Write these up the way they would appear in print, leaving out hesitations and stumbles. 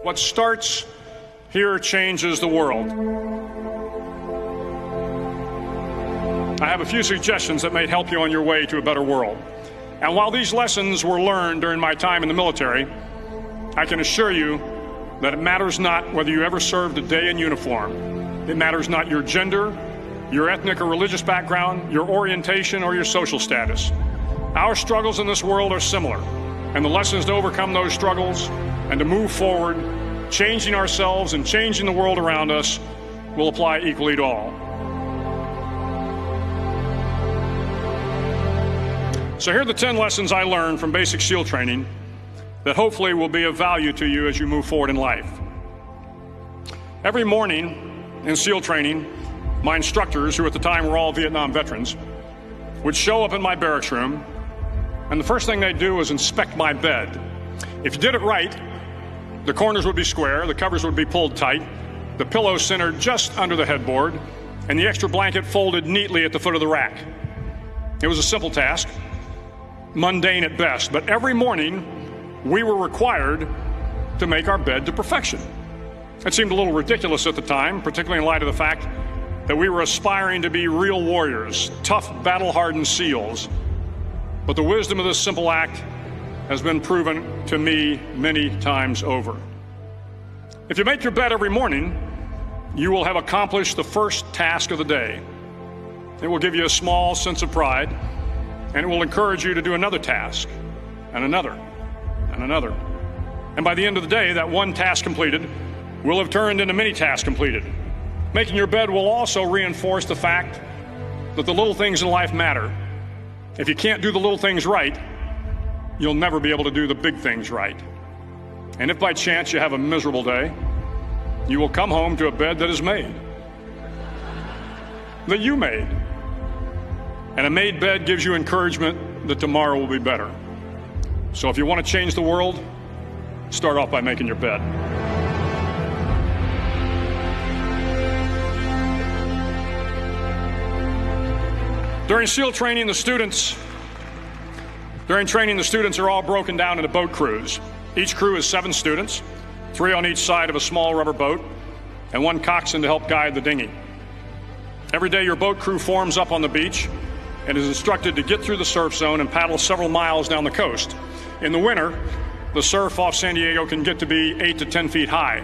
What starts here changes the world. I have a few suggestions that may help you on your way to a better world. And while these lessons were learned during my time in the military, I can assure you that it matters not whether you ever served a day in uniform. It matters not your gender, your ethnic or religious background, your orientation, or your social status. Our struggles in this world are similar, and the lessons to overcome those struggles and to move forward, changing ourselves and changing the world around us, will apply equally to all. So here are the 10 lessons I learned from basic SEAL training that hopefully will be of value to you as you move forward in life. Every morning in SEAL training, my instructors, who at the time were all Vietnam veterans, would show up in my barracks room, and the first thing they'd do was inspect my bed. If you did it right, the corners would be square, the covers would be pulled tight, the pillow centered just under the headboard, and the extra blanket folded neatly at the foot of the rack. It was a simple task, mundane at best, but every morning we were required to make our bed to perfection. It seemed a little ridiculous at the time, particularly in light of the fact that we were aspiring to be real warriors, tough, battle-hardened SEALs. But the wisdom of this simple act has been proven to me many times over. If you make your bed every morning, you will have accomplished the first task of the day. It will give you a small sense of pride, and it will encourage you to do another task, and another, and another. And by the end of the day, that one task completed will have turned into many tasks completed. Making your bed will also reinforce the fact that the little things in life matter. If you can't do the little things right, you'll never be able to do the big things right. And if by chance you have a miserable day, you will come home to a bed that is made, that you made. And a made bed gives you encouragement that tomorrow will be better. So if you want to change the world, start off by making your bed. During SEAL training, the students are all broken down into boat crews. Each crew is 7 students, 3 on each side of a small rubber boat, and 1 coxswain to help guide the dinghy. Every day your boat crew forms up on the beach and is instructed to get through the surf zone and paddle several miles down the coast. In the winter, the surf off San Diego can get to be 8 to 10 feet high,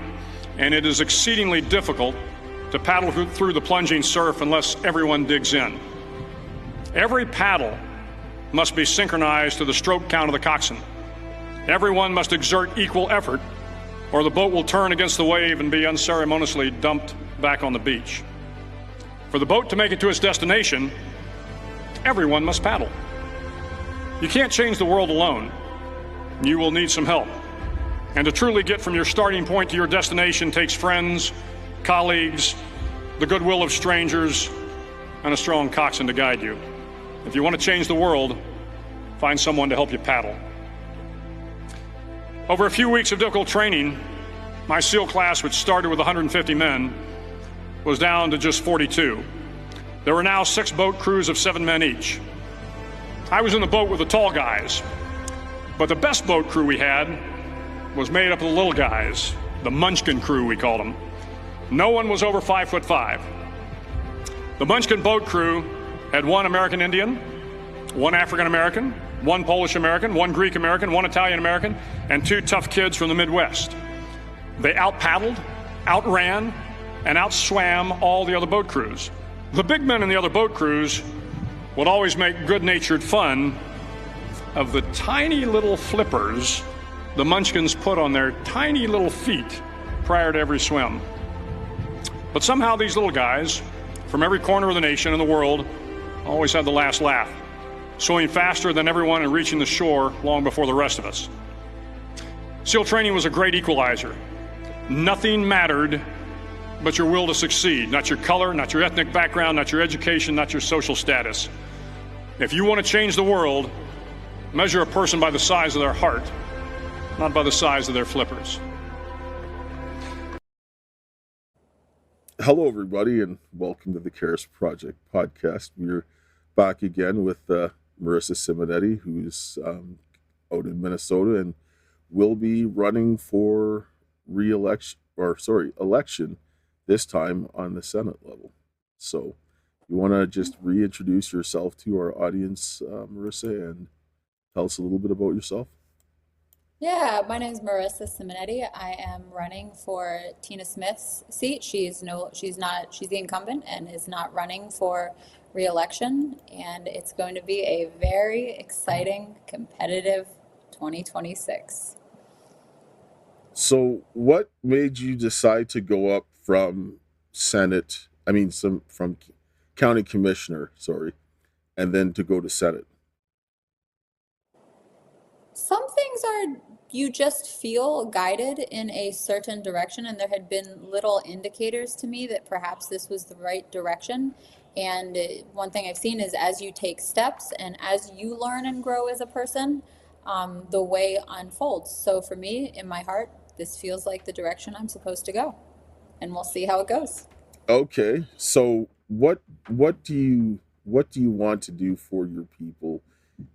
and it is exceedingly difficult to paddle through the plunging surf unless everyone digs in. Every paddle must be synchronized to the stroke count of the coxswain. Everyone must exert equal effort, or the boat will turn against the wave and be unceremoniously dumped back on the beach. For the boat to make it to its destination, everyone must paddle. You can't change the world alone. You will need some help. And to truly get from your starting point to your destination takes friends, colleagues, the goodwill of strangers, and a strong coxswain to guide you. If you want to change the world, find someone to help you paddle. Over a few weeks of difficult training, my SEAL class, which started with 150 men, was down to just 42. There were now 6 boat crews of 7 men each. I was in the boat with the tall guys, but the best boat crew we had was made up of the little guys, the Munchkin crew, we called them. No one was over 5'5". The Munchkin boat crew had 1 American Indian, 1 African American, 1 Polish American, 1 Greek American, 1 Italian American, and 2 tough kids from the Midwest. They out-paddled, outran, and outswam all the other boat crews. The big men in the other boat crews would always make good-natured fun of the tiny little flippers the Munchkins put on their tiny little feet prior to every swim. But somehow these little guys from every corner of the nation and the world always had the last laugh, swimming faster than everyone and reaching the shore long before the rest of us. SEAL training was a great equalizer. Nothing mattered but your will to succeed, not your color, not your ethnic background, not your education, not your social status. If you want to change the world, measure a person by the size of their heart, not by the size of their flippers. Hello, everybody, and welcome to the CARES Project podcast. We're back again with Marissa Simonetti, who's out in Minnesota and will be running for election, this time on the Senate level. So, you want to just reintroduce yourself to our audience, Marissa, and tell us a little bit about yourself? Yeah, my name is Marissa Simonetti. I am running for Tina Smith's seat. She's the incumbent and is not running for re-election. And it's going to be a very exciting, competitive 2026. So, what made you decide to go up from Senate? I mean, from county commissioner, sorry, and then to go to Senate. Some things are, you just feel guided in a certain direction, and there had been little indicators to me that perhaps this was the right direction. And one thing I've seen is as you take steps and as you learn and grow as a person, the way unfolds. So for me, in my heart, this feels like the direction I'm supposed to go, and we'll see how it goes. Okay, so what do you want to do for your people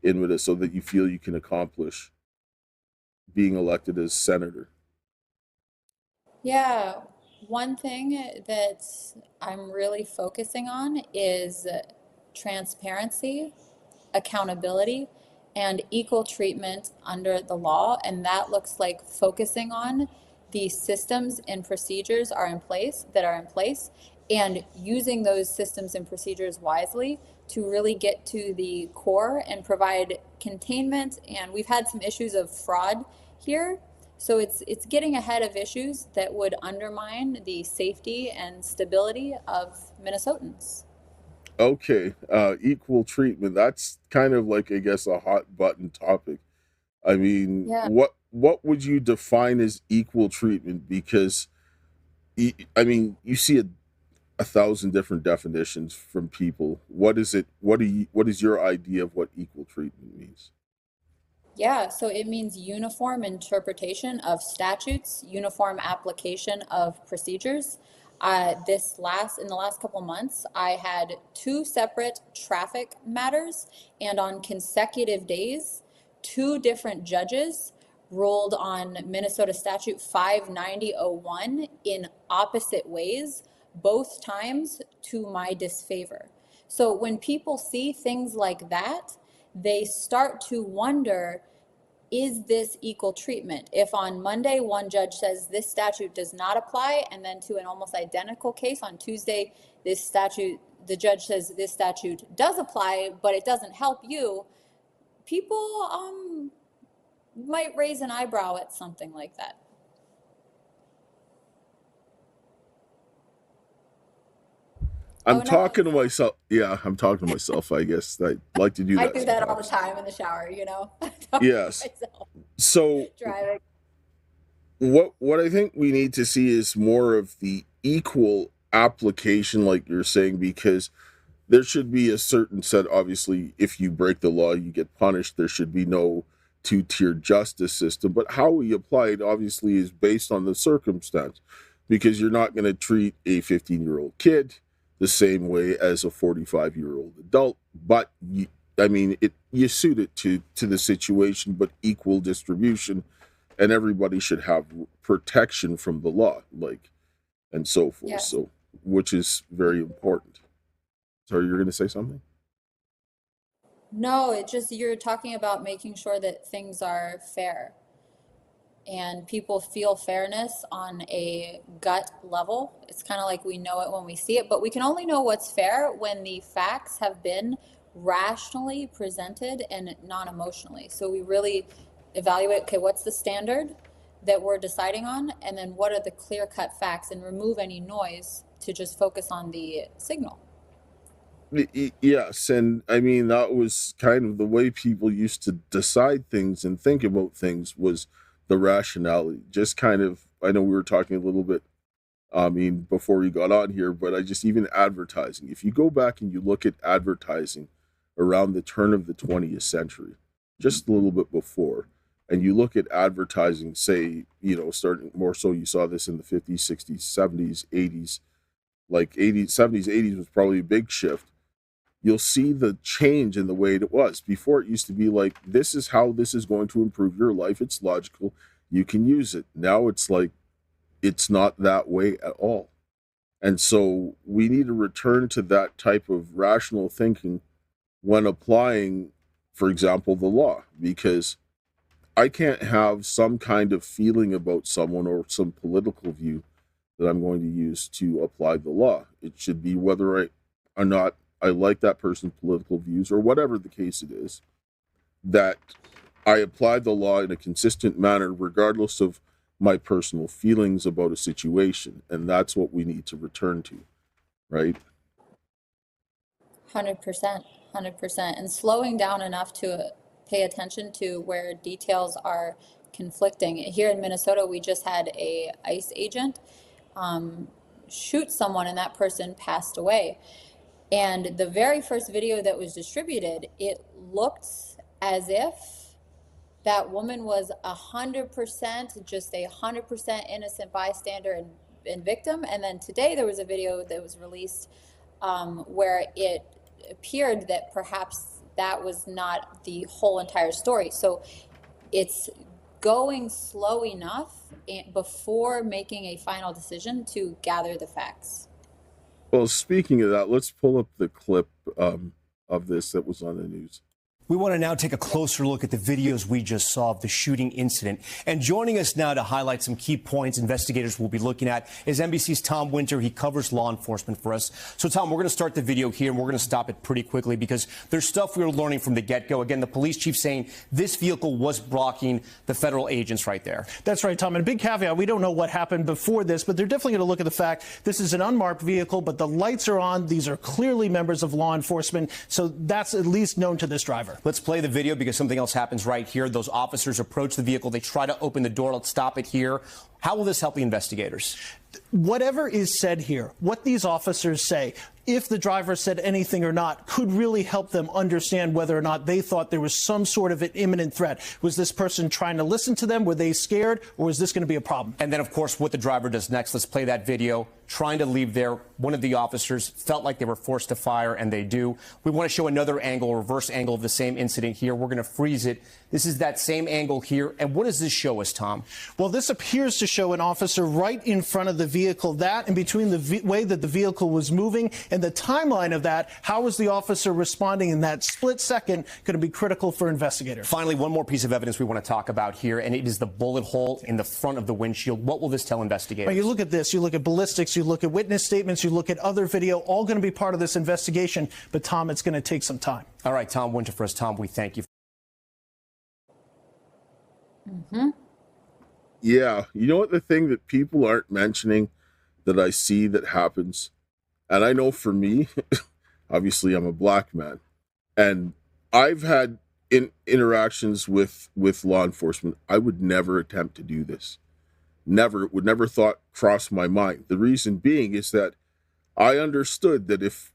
in Minnesota so that you feel you can accomplish being elected as senator? Yeah, one thing that I'm really focusing on is transparency, accountability, and equal treatment under the law. And that looks like focusing on the systems and procedures that are in place and using those systems and procedures wisely to really get to the core and provide containment. And we've had some issues of fraud here. So it's getting ahead of issues that would undermine the safety and stability of Minnesotans. Okay, equal treatment. That's kind of like, I guess, a hot button topic. I mean, Yeah. what would you define as equal treatment? Because I mean, you see a thousand different definitions from people. What is it? What is your idea of what equal treatment means? Yeah, so it means uniform interpretation of statutes, uniform application of procedures. In the last couple months, I had two separate traffic matters, and on consecutive days, two different judges ruled on Minnesota Statute 59001 in opposite ways, both times to my disfavor. So when people see things like that, they start to wonder, is this equal treatment? If on Monday one judge says this statute does not apply, and then to an almost identical case on Tuesday, the judge says this statute does apply, but it doesn't help you, people might raise an eyebrow at something like that. I'm Oh no, talking to myself. Yeah, I'm talking to myself. I guess I like to do I that do that all the sometimes. time in the shower, talking to Yes. myself, So driving. what I think we need to see is more of the equal application, like you're saying, because there should be a certain set. Obviously, if you break the law, you get punished. There should be no two-tier justice system. But how we apply it, obviously, is based on the circumstance, because you're not going to treat a 15-year-old kid the same way as a 45-year-old adult. But I mean, you suit it to the situation, but equal distribution, and everybody should have protection from the law, like, and so forth. Yes. So, which is very important. So you're going to say something? No, it just, you're talking about making sure that things are fair and people feel fairness on a gut level. It's kind of like we know it when we see it, but we can only know what's fair when the facts have been rationally presented and non-emotionally. So we really evaluate, okay, what's the standard that we're deciding on? And then what are the clear-cut facts, and remove any noise to just focus on the signal. Yes, and I mean that was kind of the way people used to decide things and think about things, was the rationality. Just kind of, I know we were talking a little bit, I mean, before we got on here, but I just, even advertising. If you go back and you look at advertising around the turn of the 20th century, just a little bit before, and you look at advertising, say, starting more so, you saw this in the 50s, 60s, 70s, 80s, like 80s, 70s, 80s was probably a big shift. You'll see the change in the way it was. Before, it used to be like, this is how this is going to improve your life. It's logical. You can use it. Now it's like, it's not that way at all. And so we need to return to that type of rational thinking when applying, for example, the law, because I can't have some kind of feeling about someone or some political view that I'm going to use to apply the law. It should be whether or not I like that person's political views or whatever the case it is, that I apply the law in a consistent manner, regardless of my personal feelings about a situation. And that's what we need to return to, right? 100%, 100%. And slowing down enough to pay attention to where details are conflicting. Here in Minnesota, we just had a ICE agent shoot someone, and that person passed away. And the very first video that was distributed, it looked as if that woman was 100%, just 100% innocent bystander and victim. And then today there was a video that was released where it appeared that perhaps that was not the whole entire story. So it's going slow enough before making a final decision to gather the facts. Well, speaking of that, let's pull up the clip of this that was on the news. We want to now take a closer look at the videos we just saw of the shooting incident. And joining us now to highlight some key points investigators will be looking at is NBC's Tom Winter. He covers law enforcement for us. So, Tom, we're going to start the video here, and we're going to stop it pretty quickly because there's stuff we were learning from the get-go. Again, the police chief saying this vehicle was blocking the federal agents right there. That's right, Tom. And a big caveat, we don't know what happened before this, but they're definitely going to look at the fact this is an unmarked vehicle, but the lights are on. These are clearly members of law enforcement. So that's at least known to this driver. Let's play the video because something else happens right here. Those officers approach the vehicle. They try to open the door. Let's stop it here. How will this help the investigators? Whatever is said here, what these officers say, if the driver said anything or not, could really help them understand whether or not they thought there was some sort of an imminent threat. Was this person trying to listen to them? Were they scared? Or was this going to be a problem? And then, of course, what the driver does next. Let's play that video. Trying to leave there. One of the officers felt like they were forced to fire, and they do. We want to show another angle, a reverse angle of the same incident here. We're going to freeze it. This is that same angle here. And what does this show us, Tom? Well, this appears to show an officer right in front of the vehicle. That, in between the way that the vehicle was moving and the timeline of that, how was the officer responding in that split second going to be critical for investigators. Finally, one more piece of evidence we want to talk about here, and it is the bullet hole in the front of the windshield. What will this tell investigators? Well, you look at this, you look at ballistics, you look at witness statements, you look at other video, all going to be part of this investigation. But, Tom, it's going to take some time. All right, Tom Winter for us. Tom, we thank you. Yeah, you know what, the thing that people aren't mentioning that I see that happens, and I know for me, obviously I'm a black man, and I've had interactions with law enforcement. I would never attempt to do this. Never, would never thought cross my mind. The reason being is that I understood that if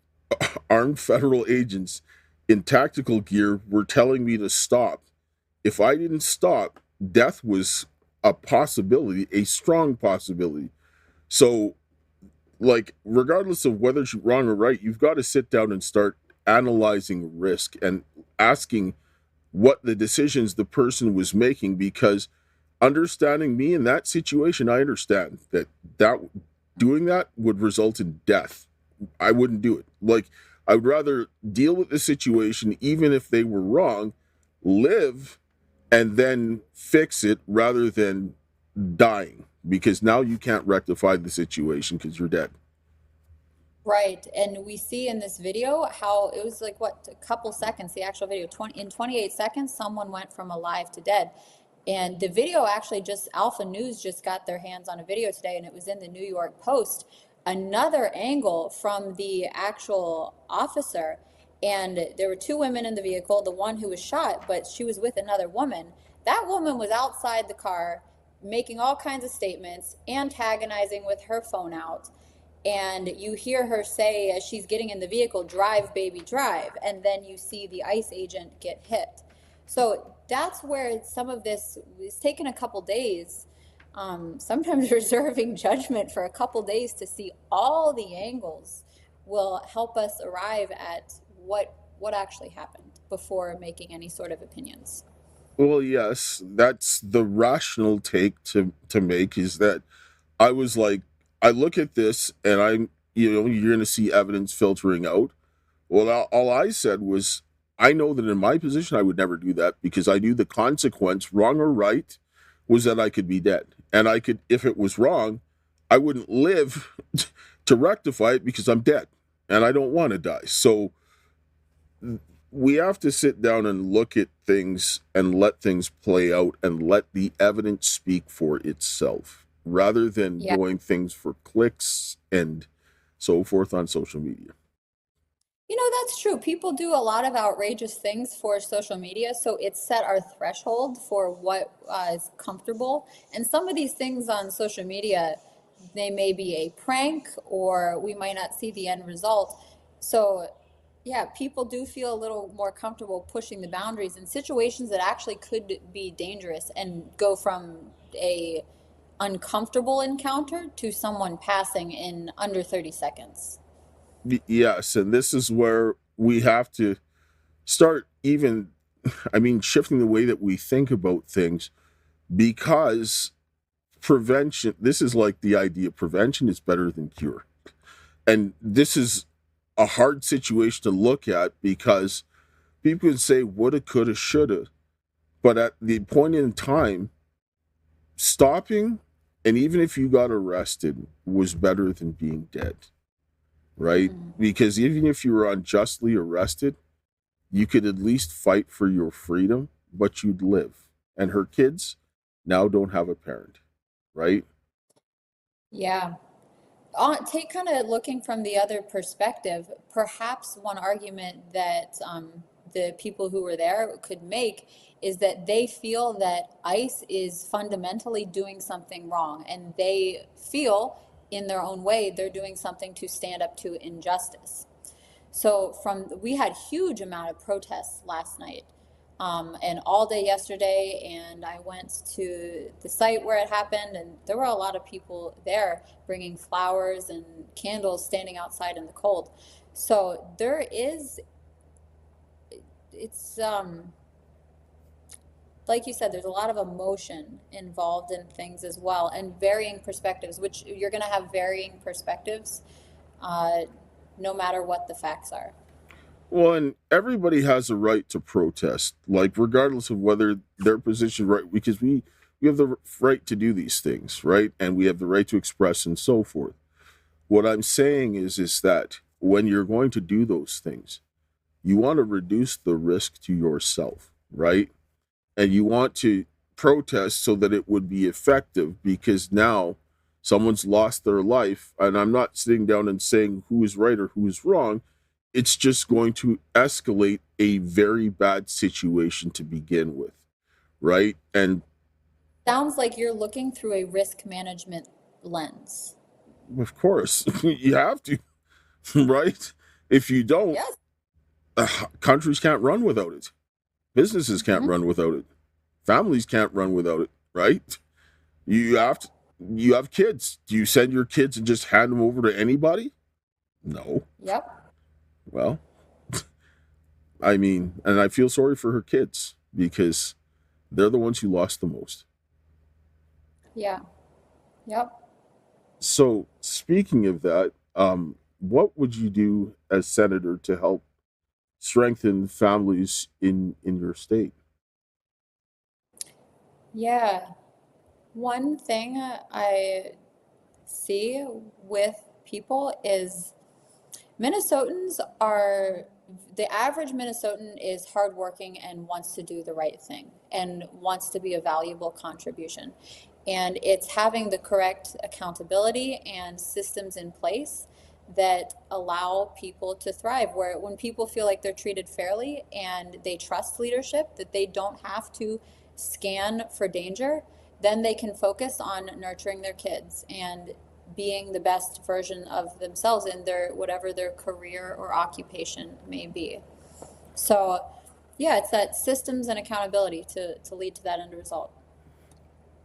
armed federal agents in tactical gear were telling me to stop, if I didn't stop, death was a possibility, a strong possibility. So, like, regardless of whether it's wrong or right, you've got to sit down and start analyzing risk and asking what the decisions the person was making, because understanding me in that situation, I understand that doing that would result in death. I wouldn't do it. Like, I would rather deal with the situation, even if they were wrong, live and then fix it rather than dying, because now you can't rectify the situation because you're dead. Right. And we see in this video how it was like, what, a couple seconds, the actual video, in 28 seconds, someone went from alive to dead. And the video actually Alpha News just got their hands on a video today, and it was in the New York Post, another angle from the actual officer. And there were two women in the vehicle, the one who was shot, but she was with another woman. That woman was outside the car making all kinds of statements, antagonizing with her phone out. And you hear her say, as she's getting in the vehicle, "Drive, baby, drive." And then you see the ICE agent get hit. So that's where some of this is taking a couple days, sometimes reserving judgment for a couple days to see all the angles will help us arrive at what actually happened before making any sort of opinions. Well, yes, that's the rational take to make, is that I was like, I look at this and you're going to see evidence filtering out. Well, all I said was, I know that in my position, I would never do that because I knew the consequence, wrong or right, was that I could be dead. And I could, if it was wrong, I wouldn't live to rectify it because I'm dead and I don't want to die. So we have to sit down and look at things and let things play out and let the evidence speak for itself rather than doing things for clicks and so forth on social media. You know, that's true. People do a lot of outrageous things for social media, so it's set our threshold for what is comfortable. And some of these things on social media, they may be a prank or we might not see the end result. So, yeah, people do feel a little more comfortable pushing the boundaries in situations that actually could be dangerous and go from a uncomfortable encounter to someone passing in under 30 seconds. Yes, and this is where we have to start shifting the way that we think about things, because prevention, this is like the idea, prevention is better than cure. And this is a hard situation to look at because people can say woulda, coulda, shoulda, but at the point in time, stopping, and even if you got arrested, was better than being dead. Right? Because even if you were unjustly arrested, you could at least fight for your freedom, but you'd live. And her kids now don't have a parent, right? Yeah. Take kind of looking from the other perspective, perhaps one argument that the people who were there could make is that they feel that ICE is fundamentally doing something wrong, and they feel in their own way they're doing something to stand up to injustice. So we had huge amount of protests last night and all day yesterday, and I went to the site where it happened, and there were a lot of people there bringing flowers and candles, standing outside in the cold. So it's like you said, there's a lot of emotion involved in things as well, and varying perspectives, which you're going to have varying perspectives no matter what the facts are. Well, and everybody has a right to protest, like regardless of whether their position right, because we have the right to do these things, right? And we have the right to express and so forth. What I'm saying is that when you're going to do those things, you want to reduce the risk to yourself, right? And you want to protest so that it would be effective, because now someone's lost their life. And I'm not sitting down and saying who is right or who is wrong. It's just going to escalate a very bad situation to begin with, right? And sounds like you're looking through a risk management lens. Of course, you have to, right? If you don't, yes. Countries can't run without it. Businesses can't run without it. Families can't run without it, right? You have kids. Do you send your kids and just hand them over to anybody? No. Yep. Well, and I feel sorry for her kids because they're the ones who lost the most. Yeah. Yep. So speaking of that, what would you do as senator to help strengthen families in your state? Yeah. One thing I see with people is the average Minnesotan is hardworking and wants to do the right thing and wants to be a valuable contribution. And it's having the correct accountability and systems in place that allow people to thrive, where when people feel like they're treated fairly and they trust leadership, that they don't have to scan for danger, then they can focus on nurturing their kids and being the best version of themselves in whatever their career or occupation may be. So yeah, it's that systems and accountability to lead to that end result.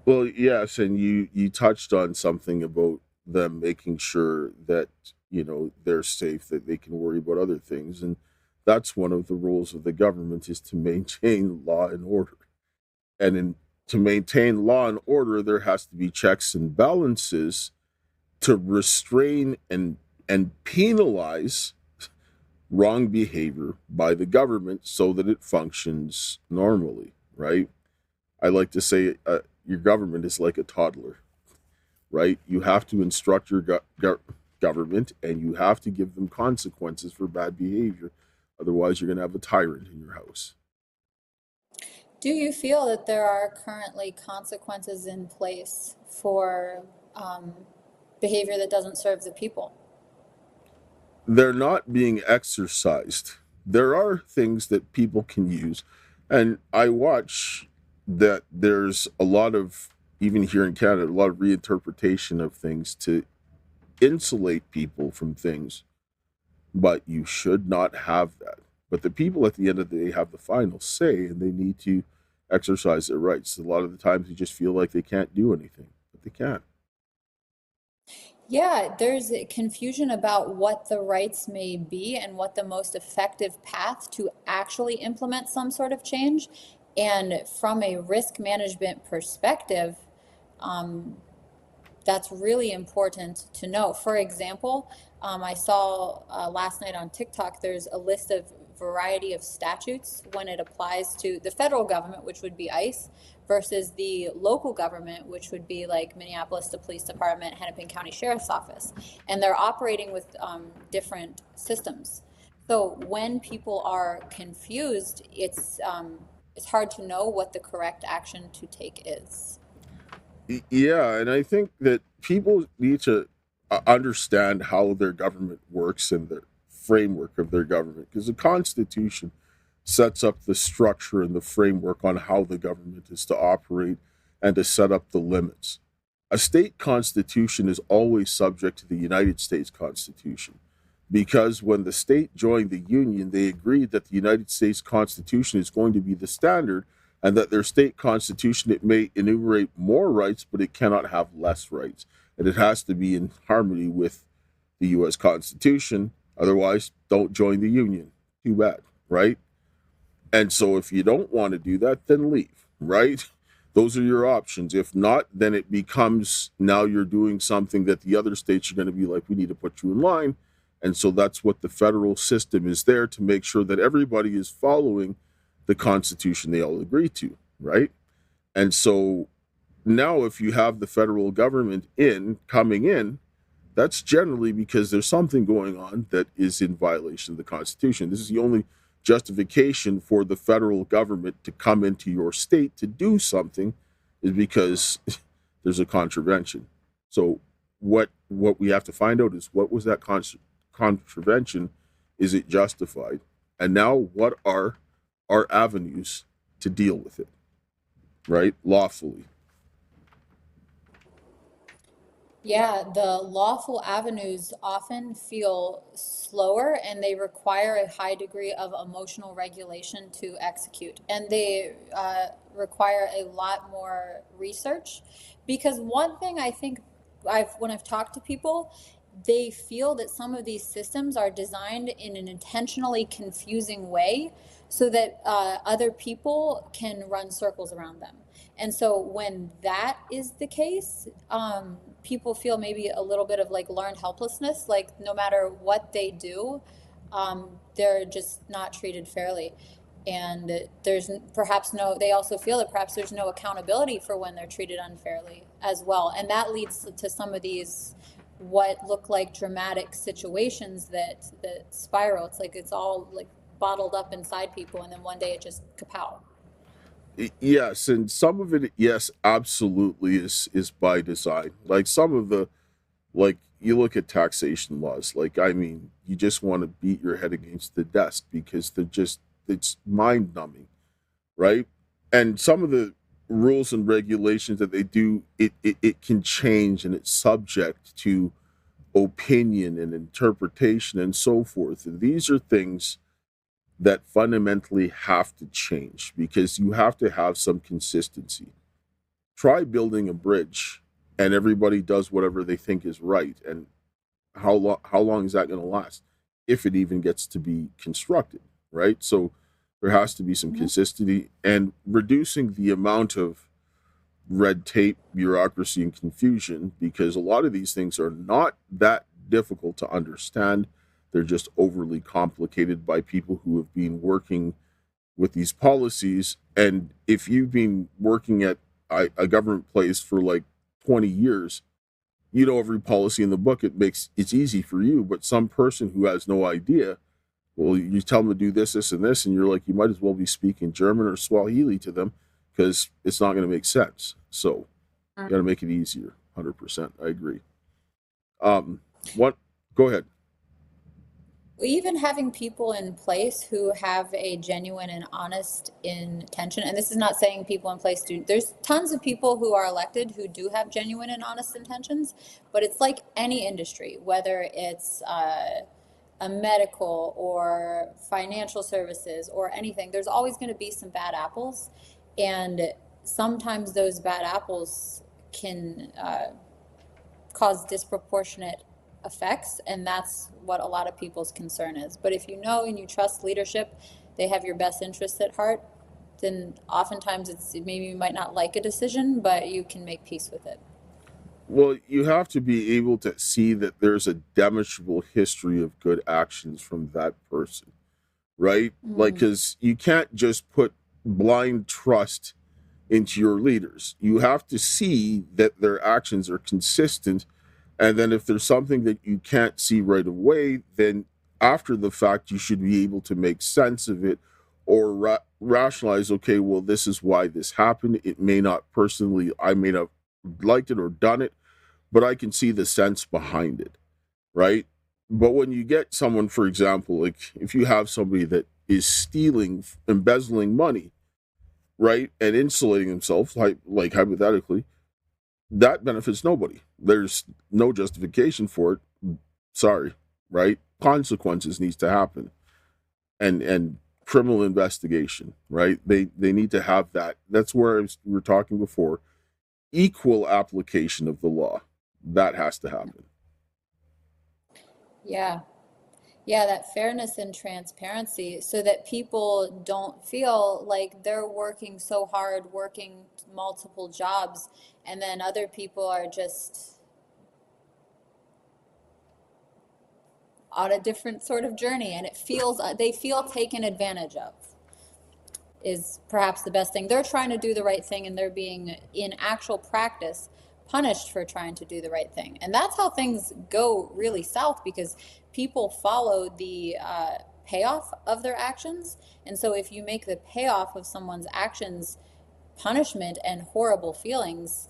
Well, yes, and you touched on something about them making sure that they're safe, that they can worry about other things, and that's one of the roles of the government, is to maintain law and order. And in to maintain law and order, there has to be checks and balances to restrain and penalize wrong behavior by the government so that it functions normally, right? I like to say your government is like a toddler, right? You have to instruct your government, and you have to give them consequences for bad behavior. Otherwise, you're going to have a tyrant in your house. Do you feel that there are currently consequences in place for behavior that doesn't serve the people? They're not being exercised. There are things that people can use. And I watch that there's a lot of, even here in Canada, a lot of reinterpretation of things to insulate people from things. But you should not have that. But the people at the end of the day have the final say, and they need to exercise their rights. A lot of the times they just feel like they can't do anything, but they can. Yeah, there's a confusion about what the rights may be and what the most effective path to actually implement some sort of change. And from a risk management perspective, that's really important to know. For example, I saw last night on TikTok, there's a list of variety of statutes when it applies to the federal government, which would be ICE, versus the local government, which would be like Minneapolis, the police department, Hennepin County Sheriff's Office. And they're operating with different systems. So when people are confused, it's hard to know what the correct action to take is. Yeah, and I think that people need to understand how their government works and the framework of their government, because the Constitution sets up the structure and the framework on how the government is to operate and to set up the limits. A state constitution is always subject to the United States Constitution, because when the state joined the Union, they agreed that the United States Constitution is going to be the standard, and that their state constitution, it may enumerate more rights, but it cannot have less rights. And it has to be in harmony with the U.S. Constitution. Otherwise, don't join the Union. Too bad, right? And so if you don't want to do that, then leave, right? Those are your options. If not, then it becomes, now you're doing something that the other states are going to be like, we need to put you in line. And so that's what the federal system is there to make sure that everybody is following the Constitution they all agree to, right? And so now if you have the federal government coming in, that's generally because there's something going on that is in violation of the Constitution. This is the only justification for the federal government to come into your state to do something, is because there's a contravention. So what we have to find out is, what was that contravention? Is it justified? And now what are our avenues to deal with it, right? Lawfully. Yeah, the lawful avenues often feel slower, and they require a high degree of emotional regulation to execute. And they require a lot more research, because one thing I think when I've talked to people, they feel that some of these systems are designed in an intentionally confusing way so that other people can run circles around them. And so when that is the case, people feel maybe a little bit of like learned helplessness, like no matter what they do, they're just not treated fairly. And there's perhaps they also feel that perhaps there's no accountability for when they're treated unfairly as well. And that leads to some of these what look like dramatic situations that spiral. It's like it's all like bottled up inside people, and then one day it just kapow. Yes, and some of it, yes, absolutely is by design. Like some of the, like you look at taxation laws, like, I mean, you just want to beat your head against the desk because it's mind numbing, right? And some of the rules and regulations that they do, it can change, and it's subject to opinion and interpretation and so forth. And these are things that fundamentally have to change, because you have to have some consistency. Try building a bridge and everybody does whatever they think is right, and how long is that going to last, if it even gets to be constructed, right? So there has to be some consistency, and reducing the amount of red tape, bureaucracy, and confusion, because a lot of these things are not that difficult to understand. They're just overly complicated by people who have been working with these policies. And if you've been working at a government place for like 20 years, you know every policy in the book. It's easy for you, but some person who has no idea, well, you tell them to do this, this, and this, and you're like, you might as well be speaking German or Swahili to them, because it's not going to make sense. So you got to make it easier. 100%. I agree. What? Go ahead. Even having people in place who have a genuine and honest intention, and this is not saying people in place do, there's tons of people who are elected who do have genuine and honest intentions, but it's like any industry, whether it's a medical or financial services or anything, there's always going to be some bad apples. And sometimes those bad apples can cause disproportionate effects, and that's what a lot of people's concern is. But if you know and you trust leadership, they have your best interests at heart, then oftentimes maybe you might not like a decision, but you can make peace with it. Well, you have to be able to see that there's a demonstrable history of good actions from that person, right? Like, because you can't just put blind trust into your leaders. You have to see that their actions are consistent. And then if there's something that you can't see right away, then after the fact, you should be able to make sense of it or rationalize, okay, well, this is why this happened. It may not personally, I may not liked it or done it, but I can see the sense behind it, right? But when you get someone, for example, like if you have somebody that is stealing, embezzling money, right, and insulating themselves, like hypothetically, that benefits nobody. There's no justification for it. Sorry, right? Consequences needs to happen, and criminal investigation, right? They need to have that. That's where we were talking before. Equal application of the law, that has to happen. Yeah. Yeah, that fairness and transparency so that people don't feel like they're working so hard, working multiple jobs, and then other people are just on a different sort of journey, and they feel taken advantage of, is perhaps the best thing. They're trying to do the right thing, and they're being, in actual practice, punished for trying to do the right thing. And that's how things go really south, because people follow the payoff of their actions. And so if you make the payoff of someone's actions punishment and horrible feelings,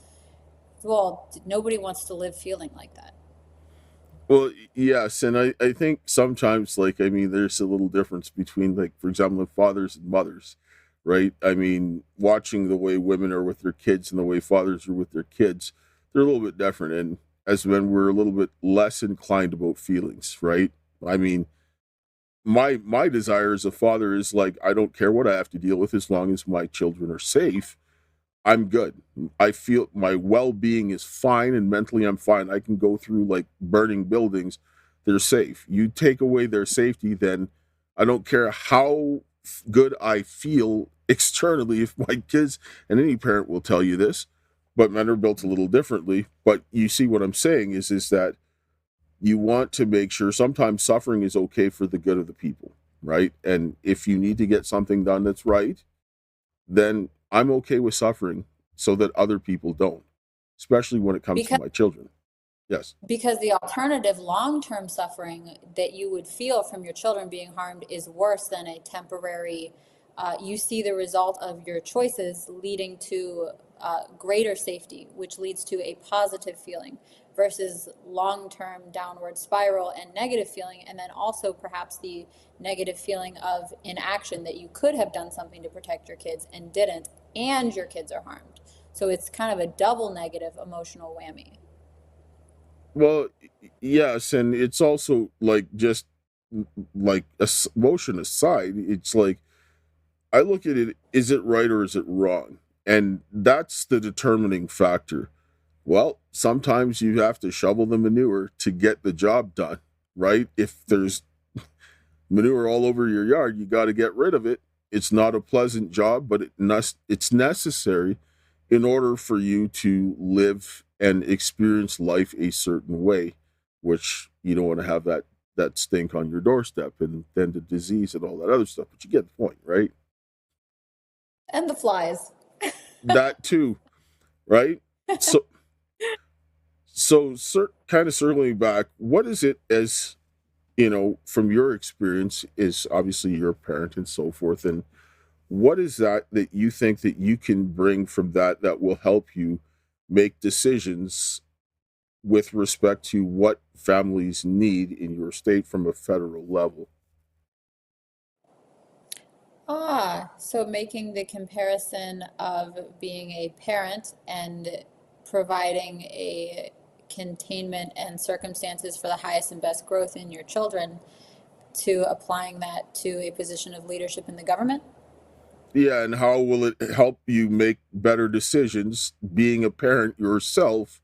well, nobody wants to live feeling like that. Well, yes, and I think sometimes, like, I mean, there's a little difference between, like, for example, fathers and mothers, right? I mean, watching the way women are with their kids and the way fathers are with their kids, they're a little bit different. And as men, we're a little bit less inclined about feelings, right? I mean, my desire as a father is like, I don't care what I have to deal with as long as my children are safe. I'm good. I feel my well-being is fine, and mentally I'm fine. I can go through like burning buildings. They're safe. You take away their safety, then I don't care how good I feel externally. If my kids, and any parent will tell you this, but men are built a little differently. But you see what I'm saying is that you want to make sure sometimes suffering is okay for the good of the people, right? And if you need to get something done that's right, then I'm okay with suffering so that other people don't, especially when it comes to my children. Yes. Because the alternative long-term suffering that you would feel from your children being harmed is worse than a temporary, you see the result of your choices leading to greater safety, which leads to a positive feeling, versus long-term downward spiral and negative feeling, and then also perhaps the negative feeling of inaction, that you could have done something to protect your kids and didn't, and your kids are harmed. So it's kind of a double negative emotional whammy. Well, yes, and it's also like, just like emotion aside, it's like I look at it, is it right or is it wrong? And that's the determining factor. Well, sometimes you have to shovel the manure to get the job done, right? If there's manure all over your yard, you got to get rid of it. It's not a pleasant job, but it's necessary in order for you to live and experience life a certain way, which you don't want to have that stink on your doorstep and then the disease and all that other stuff. But you get the point, right? And the flies. That too, right? So kind of circling back, what is it, as from your experience, is obviously you're a parent and so forth, and what is that you think that you can bring from that will help you make decisions with respect to what families need in your state from a federal level? So making the comparison of being a parent and providing a containment and circumstances for the highest and best growth in your children, to applying that to a position of leadership in the government. Yeah, and how will it help you make better decisions being a parent yourself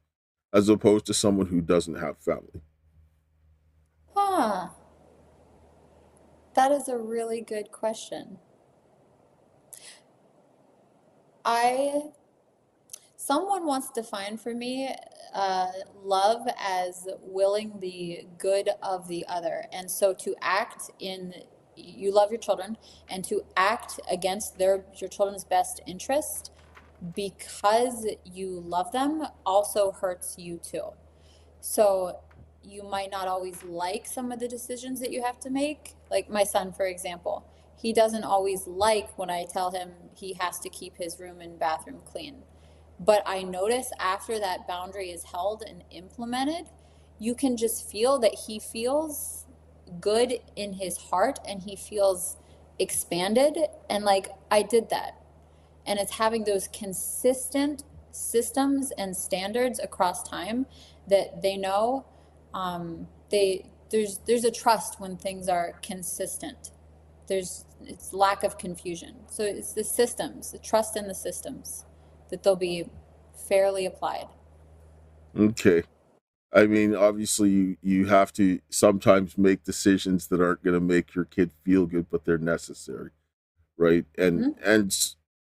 as opposed to someone who doesn't have family? Huh. That is a really good question. Someone once defined for me love as willing the good of the other. And so to act in, you love your children, and to act against your children's best interest because you love them also hurts you too. So you might not always like some of the decisions that you have to make. Like my son, for example, he doesn't always like when I tell him he has to keep his room and bathroom clean. But I notice after that boundary is held and implemented, you can just feel that he feels good in his heart and he feels expanded. And like, I did that. And it's having those consistent systems and standards across time that they know, there's a trust when things are consistent. It's lack of confusion. So it's the systems, the trust in the systems, that they'll be fairly applied. Okay. I mean, obviously, you have to sometimes make decisions that aren't going to make your kid feel good, but they're necessary, right? And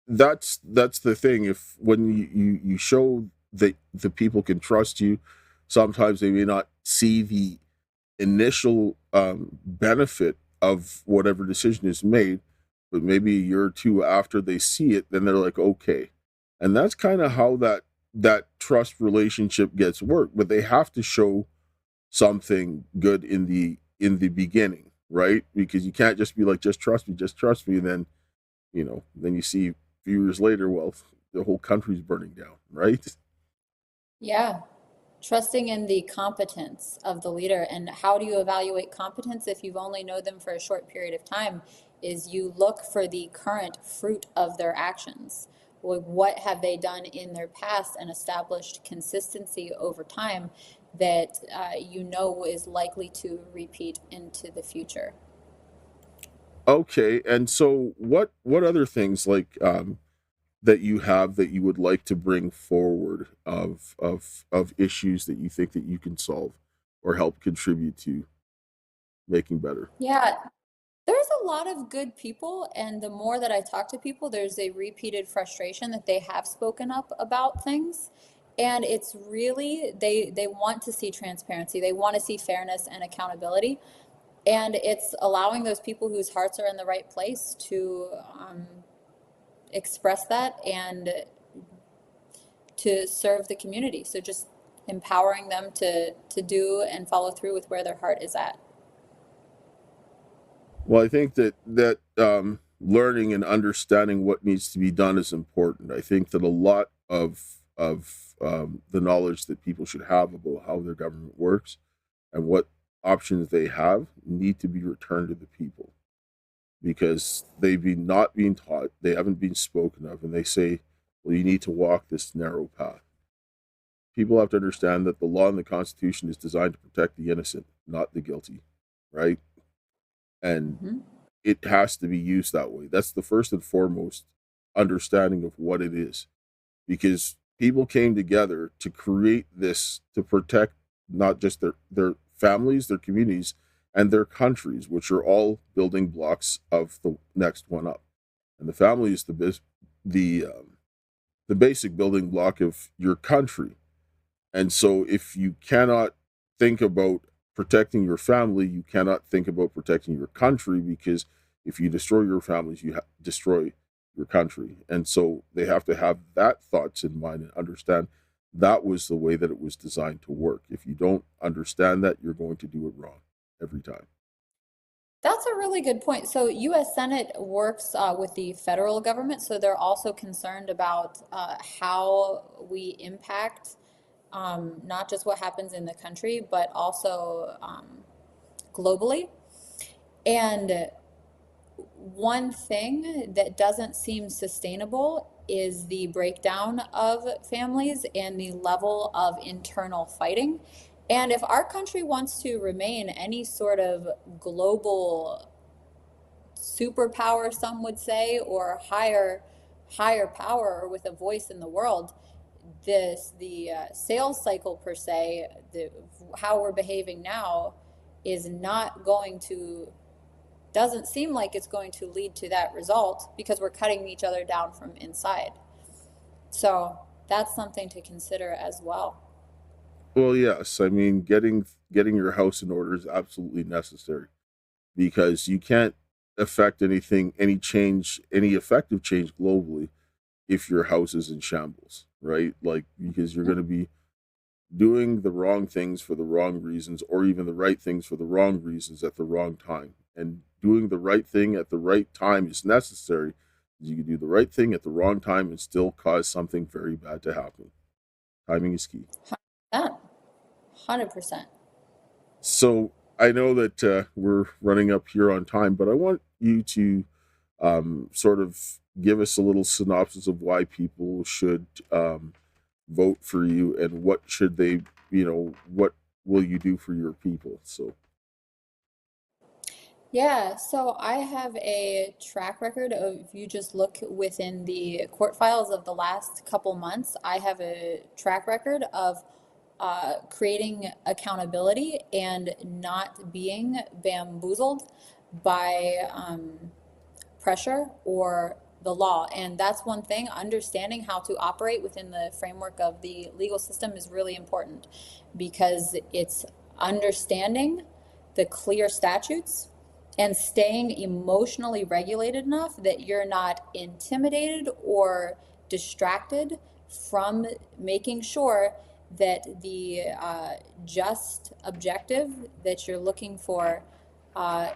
that's the thing. If when you show that the people can trust you, sometimes they may not see the initial benefit of whatever decision is made, but maybe a year or two after they see it, then they're like, okay. And that's kind of how that trust relationship gets worked. But they have to show something good in the beginning, right? Because you can't just be like, just trust me, and then then you see a few years later, well, the whole country's burning down, right? Yeah. Trusting in the competence of the leader. And how do you evaluate competence if you've only known them for a short period of time? Is you look for the current fruit of their actions. What have they done in their past, and established consistency over time that is likely to repeat into the future. Okay, and so what other things like that you have that you would like to bring forward of issues that you think that you can solve or help contribute to making better? Yeah, there's a lot of good people, and the more that I talk to people, there's a repeated frustration that they have spoken up about things. And it's really, they want to see transparency, they want to see fairness and accountability. And it's allowing those people whose hearts are in the right place to express that and to serve the community. So just empowering them to do and follow through with where their heart is at. Well, I think that learning and understanding what needs to be done is important. I think that a lot of the knowledge that people should have about how their government works and what options they have need to be returned to the people, because they've been not being taught, they haven't been spoken of, and they say, well, you need to walk this narrow path. People have to understand that the law and the Constitution is designed to protect the innocent, not the guilty, right? And it has to be used that way. That's the first and foremost understanding of what it is, because people came together to create this to protect not just their families, their communities, and their countries, which are all building blocks of the next one up. And the family is the the basic building block of your country. And so if you cannot think about protecting your family, you cannot think about protecting your country, because if you destroy your families, you destroy your country. And so they have to have that thoughts in mind and understand that was the way that it was designed to work. If you don't understand that, you're going to do it wrong every time. That's a really good point. So U.S. Senate works with the federal government, so they're also concerned about how we impact not just what happens in the country, but also globally. And one thing that doesn't seem sustainable is the breakdown of families and the level of internal fighting. And if our country wants to remain any sort of global superpower, some would say, or higher power, or with a voice in the world, the sales cycle per se, how we're behaving now, is not going to, doesn't seem like it's going to lead to that result, because we're cutting each other down from inside. So that's something to consider as well. Well, yes. I mean, getting your house in order is absolutely necessary, because you can't affect anything, any change, any effective change globally if your house is in shambles, right? Like, because you're going to be doing the wrong things for the wrong reasons, or even the right things for the wrong reasons at the wrong time. And doing the right thing at the right time is necessary. You can do the right thing at the wrong time and still cause something very bad to happen. Timing is key. 100%. So I know that we're running up here on time, but I want you to sort of give us a little synopsis of why people should vote for you, and what should they, what will you do for your people? So. Yeah, so I have a track record of, if you just look within the court files of the last couple months, I have a track record of creating accountability and not being bamboozled by pressure or the law. And that's one thing. Understanding how to operate within the framework of the legal system is really important, because it's understanding the clear statutes and staying emotionally regulated enough that you're not intimidated or distracted from making sure that the just objective that you're looking for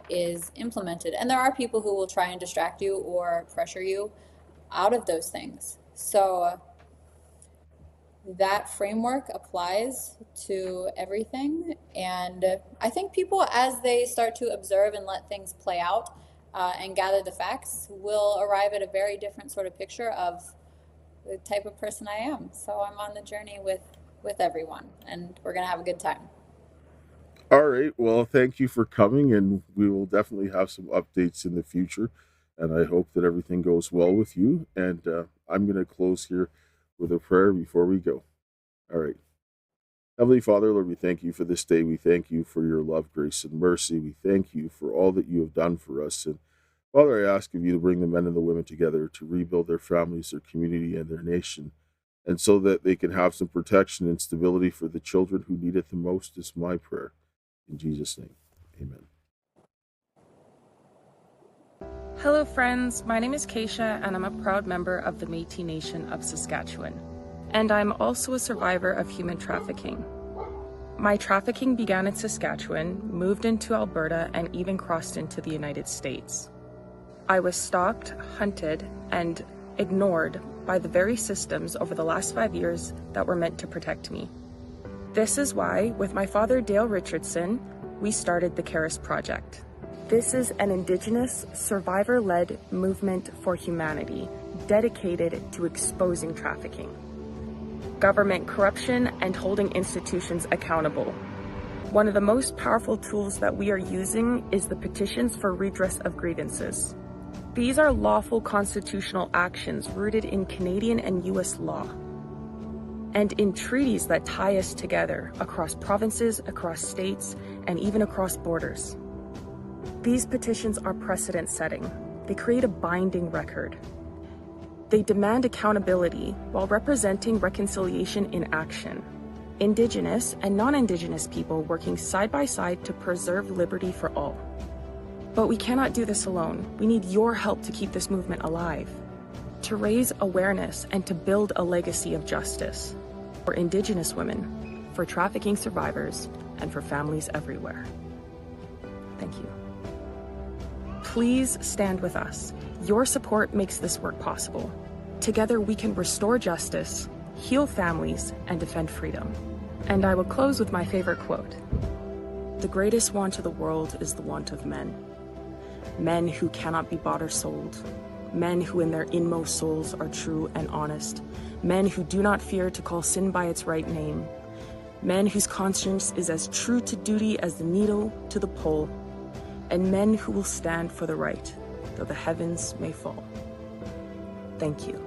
is implemented. And there are people who will try and distract you or pressure you out of those things. So that framework applies to everything. And I think people, as they start to observe and let things play out and gather the facts, will arrive at a very different sort of picture of the type of person I am. So I'm on the journey with everyone, and we're going to have a good time. All right. Well, thank you for coming, and we will definitely have some updates in the future. And I hope that everything goes well with you. And I'm going to close here with a prayer before we go. All right. Heavenly Father, Lord, we thank you for this day. We thank you for your love, grace, and mercy. We thank you for all that you have done for us. And Father, I ask of you to bring the men and the women together to rebuild their families, their community, and their nation, and so that they can have some protection and stability for the children who need it the most, is my prayer. In Jesus' name, amen. Hello friends, my name is Keisha and I'm a proud member of the Métis Nation of Saskatchewan. And I'm also a survivor of human trafficking. My trafficking began in Saskatchewan, moved into Alberta, and even crossed into the United States. I was stalked, hunted, and ignored by the very systems over the last 5 years that were meant to protect me. This is why, with my father Dale Richardson, we started the Caris Project. This is an Indigenous, survivor-led movement for humanity dedicated to exposing trafficking, government corruption, and holding institutions accountable. One of the most powerful tools that we are using is the petitions for redress of grievances. These are lawful constitutional actions rooted in Canadian and US law, and in treaties that tie us together across provinces, across states, and even across borders. These petitions are precedent-setting. They create a binding record. They demand accountability while representing reconciliation in action. Indigenous and non-Indigenous people working side by side to preserve liberty for all. But we cannot do this alone. We need your help to keep this movement alive, to raise awareness and to build a legacy of justice for Indigenous women, for trafficking survivors, and for families everywhere. Thank you. Please stand with us. Your support makes this work possible. Together we can restore justice, heal families, and defend freedom. And I will close with my favorite quote. The greatest want of the world is the want of men. Men who cannot be bought or sold. Men who in their inmost souls are true and honest. Men who do not fear to call sin by its right name. Men whose conscience is as true to duty as the needle to the pole. And men who will stand for the right, though the heavens may fall. Thank you.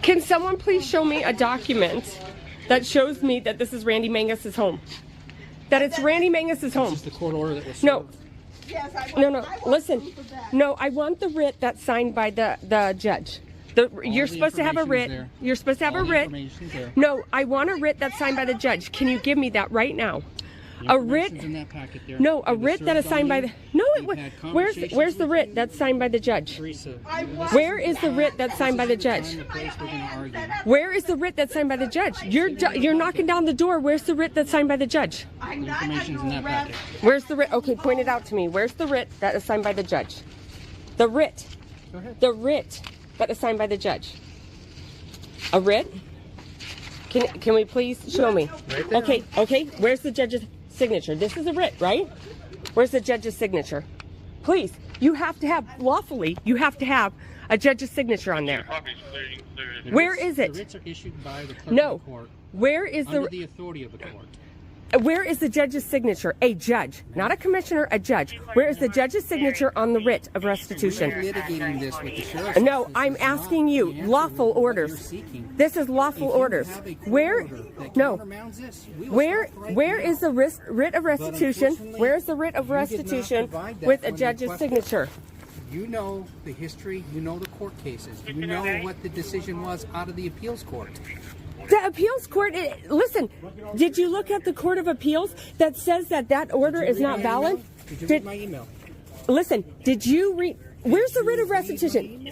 Can someone please show me a document that shows me that this is Randy Mangus's home? That it's Randy Mangus's home. This is the court order that was served. No. No. Listen. No, I want the writ that's signed by the judge. You're supposed to have a writ. You're supposed to have a writ. No, I want a writ that's signed by the judge. Can you give me that right now? A writ. No, a writ that is signed by the. No, where's the writ that's signed by the judge? Where is the writ that's signed by the judge? Where is the writ that's signed by the judge? You're knocking down the door. Where's the writ that's signed by the judge? Where's the writ? Okay, point it out to me. Where's the writ that is signed by the judge? The writ. The writ that is signed by the judge. A writ? Can we please show me? Right there. Okay. Where's the judge's signature? This is a writ, right? Where's the judge's signature? Please, you have to have, lawfully, you have to have a judge's signature on there. Where is it? The writs are issued by the clerk No. of the court. Where is under the authority of the court. Where is the judge's signature? A judge, not a commissioner, a judge. Where is the judge's signature on the writ of restitution? We're litigating this with the sheriff's No, office. I'm asking you, The answer lawful what you're orders. seeking. This is lawful If you orders. have a court Where? order that No. countermounts this, we will Where stop right where now. is the writ of restitution? unfortunately, Where is the writ of you did not restitution provide that with a when judge's requested. signature? You know the history, you know the court cases, you know what the decision was out of the appeals court. The appeals court, listen, did you look at the Court of Appeals that says that order is not valid? Did you read my email? Listen, did you read, where's the writ of restitution?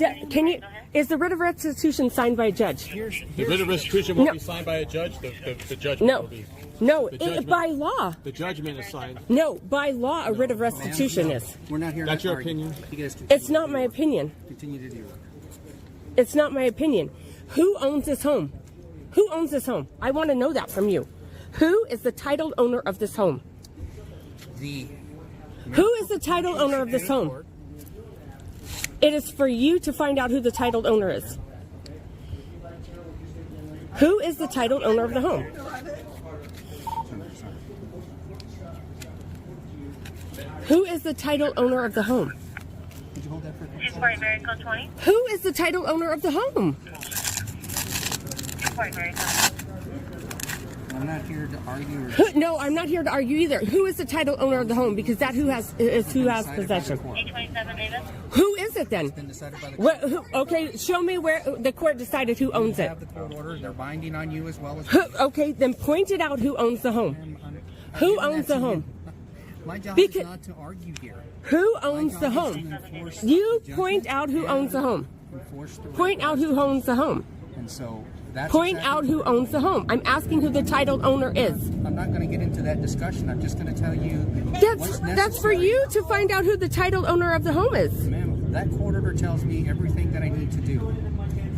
Is the writ of restitution signed by a judge? The writ of restitution won't No. be signed by a judge. The judgment No, will be. no, The judgment- by law. The judgment is signed. No, by law, a writ of restitution is. We're not here That's to your argue. opinion? You guys It's not my opinion. continue to do it. It's not my opinion. Who owns this home? Who owns this home? I want to know that from you. Who is the titled owner of this home? Who is the titled owner of this home? It is for you to find out who the titled owner is. Who is the titled owner of the home? Who is the titled owner of the home? Did you hold that for a quick Inquiry Miracle 20. Who is the titled owner of the home? Inquiry Miracle. I'm not here to argue. No, I'm not here to argue either. Who is the title owner of the home? Because that who has possession. 827 Davis. Who is it then? It's been decided by the court. Okay, show me where the court decided who owns You it. have the court order. They're binding on you as well as. Okay, then point it out who owns the home. I'm Who giving owns that the to you. home? My job Because- is not to argue here. Who My owns job the is to home? enforce You the point judgment out who and owns the home. enforce the Point right out who owns the home. And so that's Point exactly out who what- owns the home. I'm asking who the titled owner is. I'm not going to get into that discussion. I'm just going to tell you what's That's for necessary. you to find out who the titled owner of the home is. Ma'am, that court order tells me everything that I need to do.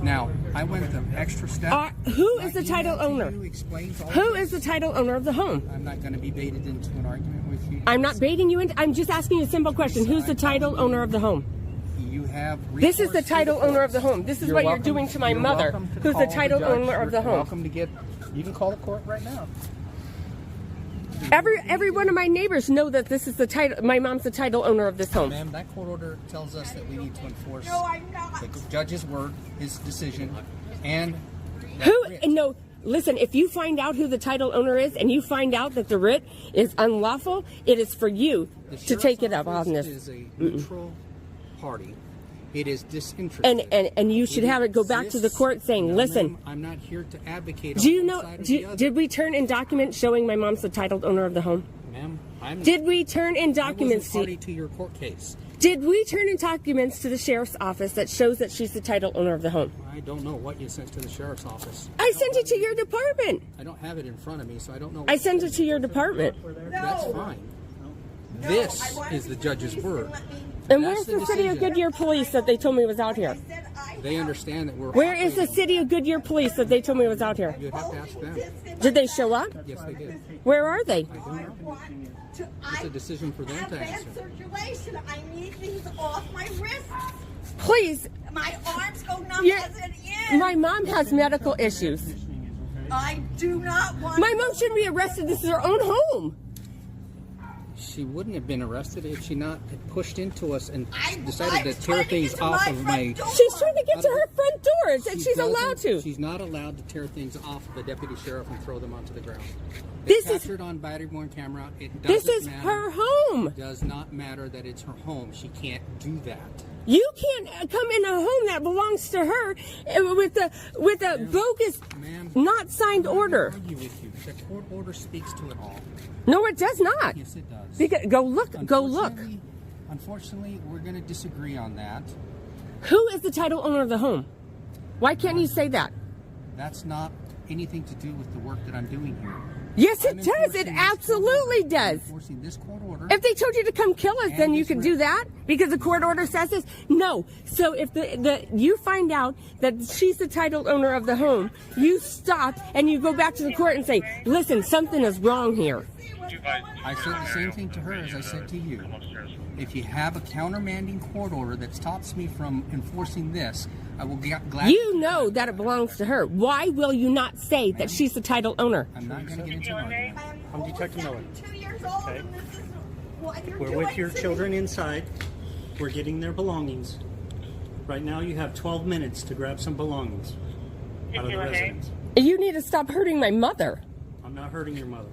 Now, I went the extra step. Who My is the email title to owner? you explains all Who of is the this. title owner of the home? I'm not going to be baited into an argument with you. I'm not baiting you in. I'm just asking you a simple question. Who's the title owner of the home? You have This is the recourse to title owner of the courts. home. This is You're what you're welcome- doing to my you're mother, welcome to who's the call title judge. owner of the You're home. welcome to get. You can call the court right now. Every one of my neighbors know that this is the title. My mom's the title owner of this home. Ma'am, that court order tells us that we need to enforce the judge's word, his decision, and No, listen, if you find out who the title owner is and you find out that the writ is unlawful, it is for you to take it up on this. It is a neutral party. It is disinterested. And you should have it go back to the court saying, No, listen. ma'am, I'm not here to advocate. Do you know? Did we turn in documents showing my mom's the titled owner of the home? Ma'am, Did we turn in documents I wasn't party to your court case. Did we turn in documents to the sheriff's office that shows that she's the title owner of the home? I don't know what you sent to the sheriff's office. I sent it to your department. I don't have it in front of me, so I don't know. I sent it to your department. That's fine. This is the judge's word. And where's the City of Goodyear police that they told me was out here? They understand that we're. Where is the City of Goodyear police that they told me was out here? You'd have to ask them. Did they show up? Yes, they did. Where are they? I don't know. It's a decision for them to answer. Circulation. I need these off my wrists. Please. My arms go numb as it is. My mom has medical issues. I do not want. My mom shouldn't be arrested. This is her own home. She wouldn't have been arrested if she not had pushed into us and decided to tear things off of my. She's trying to get to her front door, and she's allowed to. She's not allowed to tear things off of the deputy sheriff and throw them onto the ground. This It's is captured on battery-worn camera. This is her home. It does not matter that it's her home. She can't do that. You can't come in a home that belongs to her with a bogus, not signed order. I argue with you. The court order speaks to it all. No, it does not. Yes, it does. Because, go look. Go look. Unfortunately, we're going to disagree on that. Who is the title owner of the home? Why can't you say that? That's not anything to do with the work that I'm doing here. Yes, it does. It absolutely does. Enforcing this court order. If they told you to come kill us, then you could do that because the court order says this. No. So if you find out that she's the title owner of the home, you stop and you go back to the court and say, "Listen, something is wrong here." I said the same thing to her as I said to you. If you have a countermanding court order that stops me from enforcing this, I will be glad. You know that it belongs to her. Why will you not say that she's the title owner? I'm not going to get into an argument. I'm Detective Miller. 2 years old, Okay. and this is what you're We're doing with your to me. children inside. We're getting their belongings. Right now you have 12 minutes to grab some belongings out of the residence. You need to stop hurting my mother. I'm not hurting your mother.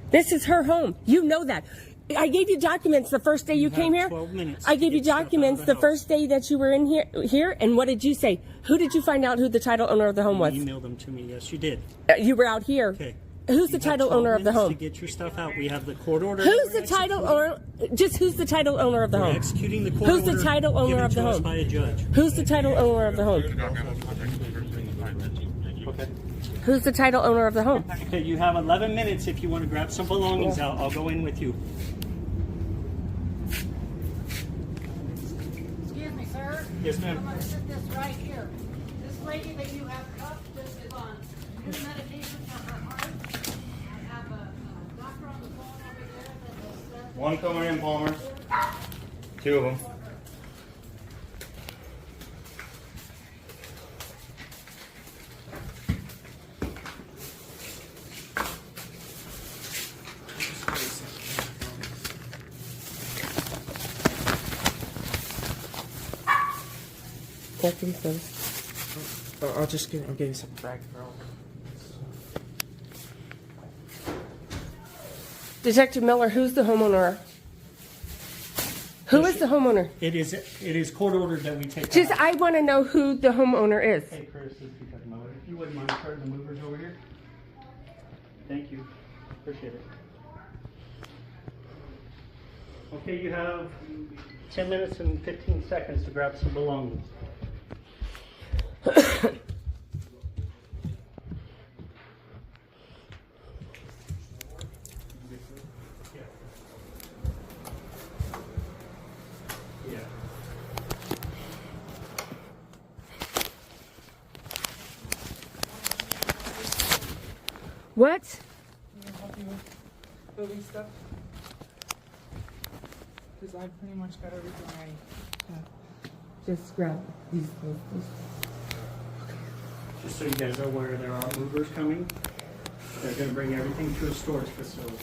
This is her home. You know that. I gave you documents the first day you came here. 12 minutes I gave to you get stuff out of documents the the house. first day that you were in here. And what did you say? Who did you find out who the title owner of the home was? You emailed them to me. Yes, you did. You were out here. Okay. Who's the You have title 12 owner of the minutes home? To get your stuff out. We have the court order. Who's that the we're title executing. owner? Just who's the title owner of the We're home? executing the court Who's the order title owner given of the to us home? by a judge. Who's the title owner of the home? Okay. Who's the title owner of the home? Okay, you have 11 minutes if you want to grab some belongings out. I'll go in with you. Excuse me, sir. Yes, ma'am. I'm going to sit this right here. This lady that you have cuffed just is on new medication for her heart. I have a doctor on the phone over there that has said One coming in, Palmer. Two of them. I'll give you some back, bro. Detective Miller, who's the homeowner? Who is the homeowner? It is court ordered that we take Just, out. I want to know who the homeowner is. Hey, Chris, this is Detective Miller. If you wouldn't mind starting the movers over here. Thank you. Appreciate it. Okay, you have 10 minutes and 15 seconds to grab some belongings. What? Can I help you with building stuff? Because I've pretty much got everything I have. Just grab these things, please. Just so you guys are aware, there are movers coming. They're going to bring everything to a storage facility.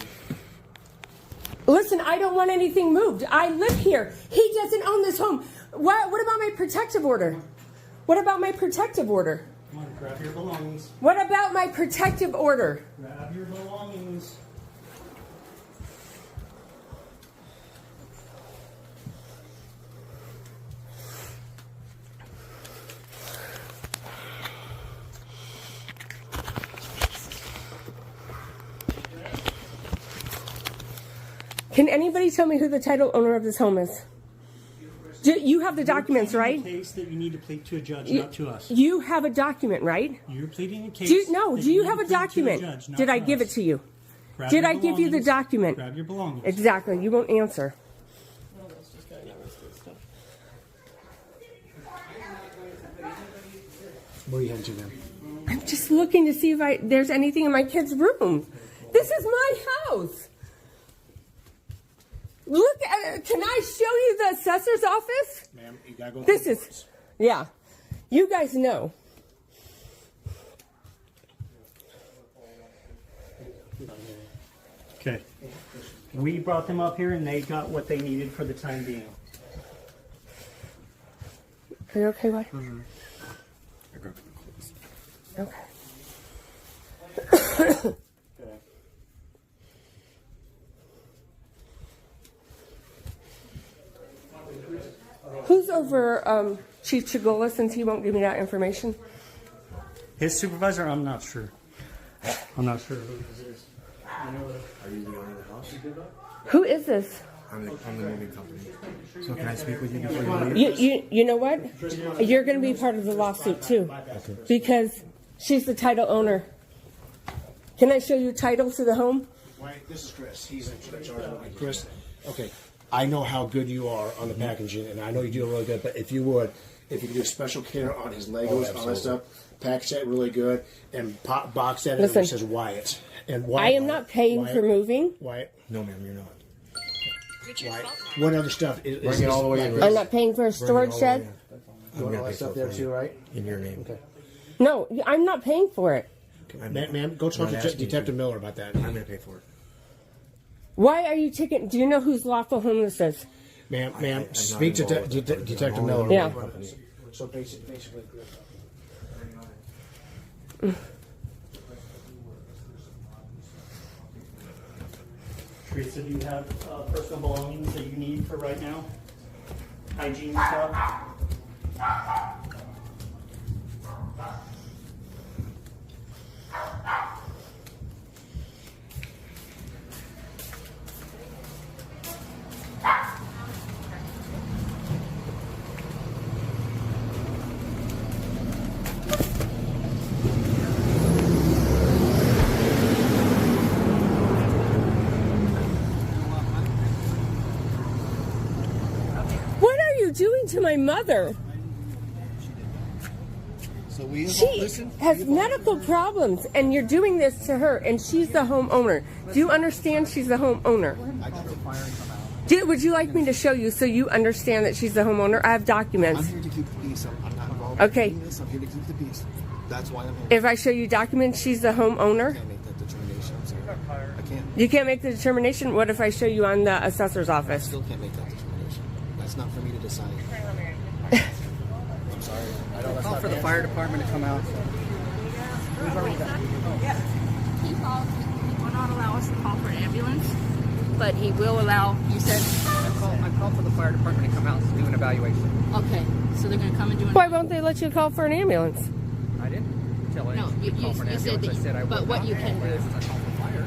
Listen, I don't want anything moved. I live here. He doesn't own this home. What about my protective order? What about my protective order? Come on, grab your belongings. What about my protective order? Grab your belongings. Can anybody tell me who the title owner of this home is? You have the documents, right? You're pleading a case that you need to plead to a judge, not to us. You have a document, right? You're pleading a case. Do you that have a need to plead to document? judge, not Did I to give it us. to you? Grab Did your I give you the belongings. document? Grab your belongings. Exactly. You won't answer. Where are you heading to then? I'm just looking to see if there's anything in my kid's room. This is my house. Look at, can I show you the assessor's office? Ma'am, you gotta go. This is, yeah. You guys know. Okay. We brought them up here and they got what they needed for the time being. Are you okay, Why? Okay. Who's over Chief Chigola since he won't give me that information? His supervisor, I'm not sure. I'm not sure who this is. Are you the owner of the house? Who is this? I'm the moving company. So can I speak with you before you leave? You know what? You're going to be part of the lawsuit too, because she's the title owner. Can I show you title to the home? Wait, this is Chris. He's in charge of it. Chris, okay. I know how good you are on the packaging, and I know you do really good. But if you could do special care on his Legos, all that stuff, package that really good, and box that in Listen. where it says Wyatt. And Wyatt, I am not paying for moving. Wyatt. No, ma'am, you're not. Wyatt. What other stuff? Bring it all the way in. I'm not paying for a storage shed. You want all that stuff there too, right? In your name. Okay. No, I'm not paying for it. Ma'am, go talk to Detective Miller about that. I'm going to pay for it. Why are you taking? Do you know whose lawful home this is? Ma'am, speak to Detective Miller. Yeah. So basically. Teresa, do you have personal belongings that you need for right now? Hygiene stuff? What are you doing to my mother? She has medical problems, and you're doing this to her, and she's the homeowner. Do you understand she's the homeowner? Would you like me to show you so you understand that she's the homeowner? I have documents. I'm here to keep the peace. I'm not involved Okay. in this. I'm here to keep the peace. That's why I'm here. If I show you documents, she's the homeowner? I can't make that determination. I'm sorry. I can't. You can't make the determination? What if I show you on the assessor's I office? still can't make that determination. That's not for me to decide. I'm sorry. I know that's Call not for the fire department to come out. He will not allow us to call for an ambulance, but he will allow, you said? I called for the fire department to come out and do an evaluation. Okay, so they're going to come and do an Why won't they let you call for an ambulance? I didn't tell No, anyone you- to call for an you said ambulance. that I said I you- but would what not. you can do. I called for fire.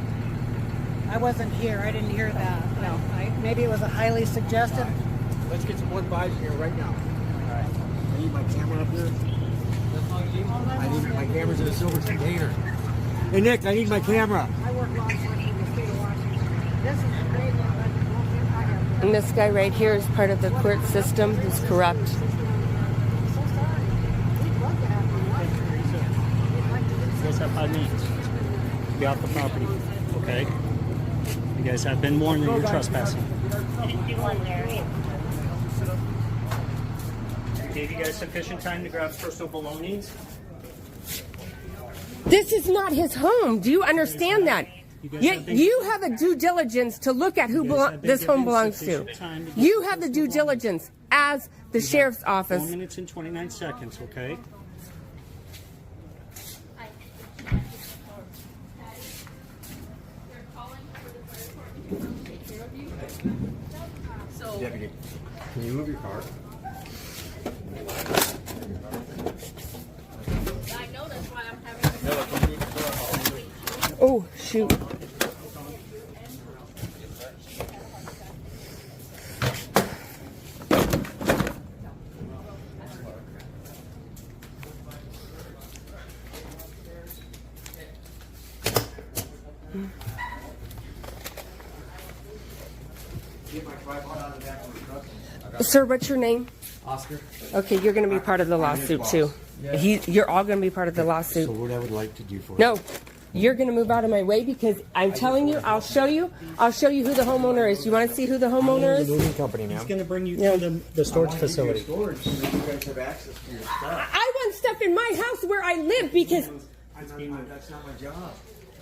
I wasn't here. I didn't hear that. No, maybe it was a highly suggested. Let's get some more buys here right now. All right. I need my camera up here. I need my camera's in a silver container. Hey Nick, I need my camera. I work law enforcement in the state of Washington. This is a great one. I have And this guy right here is part of the court system who's corrupt. so sorry. We'd love to have you watch. We'd like to You guys have 5 minutes. Be off the property, okay? You guys have been warned that you're trespassing. I gave you guys sufficient time to grab personal belongings. This is not his home. Do you understand that? You have a due diligence to look at who this home belongs to. You have the due diligence as the sheriff's office. 4 minutes and 29 seconds, okay? Deputy, can you move your car? I know that's why I'm having. Oh, shoot. Sir, what's your name? Oscar. Okay, you're going to be part of the lawsuit too. You're all going to be part of the lawsuit. So what I would like to do for No, you're going to move out of my way because I'm telling you, I'll show you who the homeowner is. You want to see who the homeowner is? the moving company now. He's going to bring you to the storage facility. Storage so that you guys have access to your stuff. I want stuff in my house where I live because That's not my job.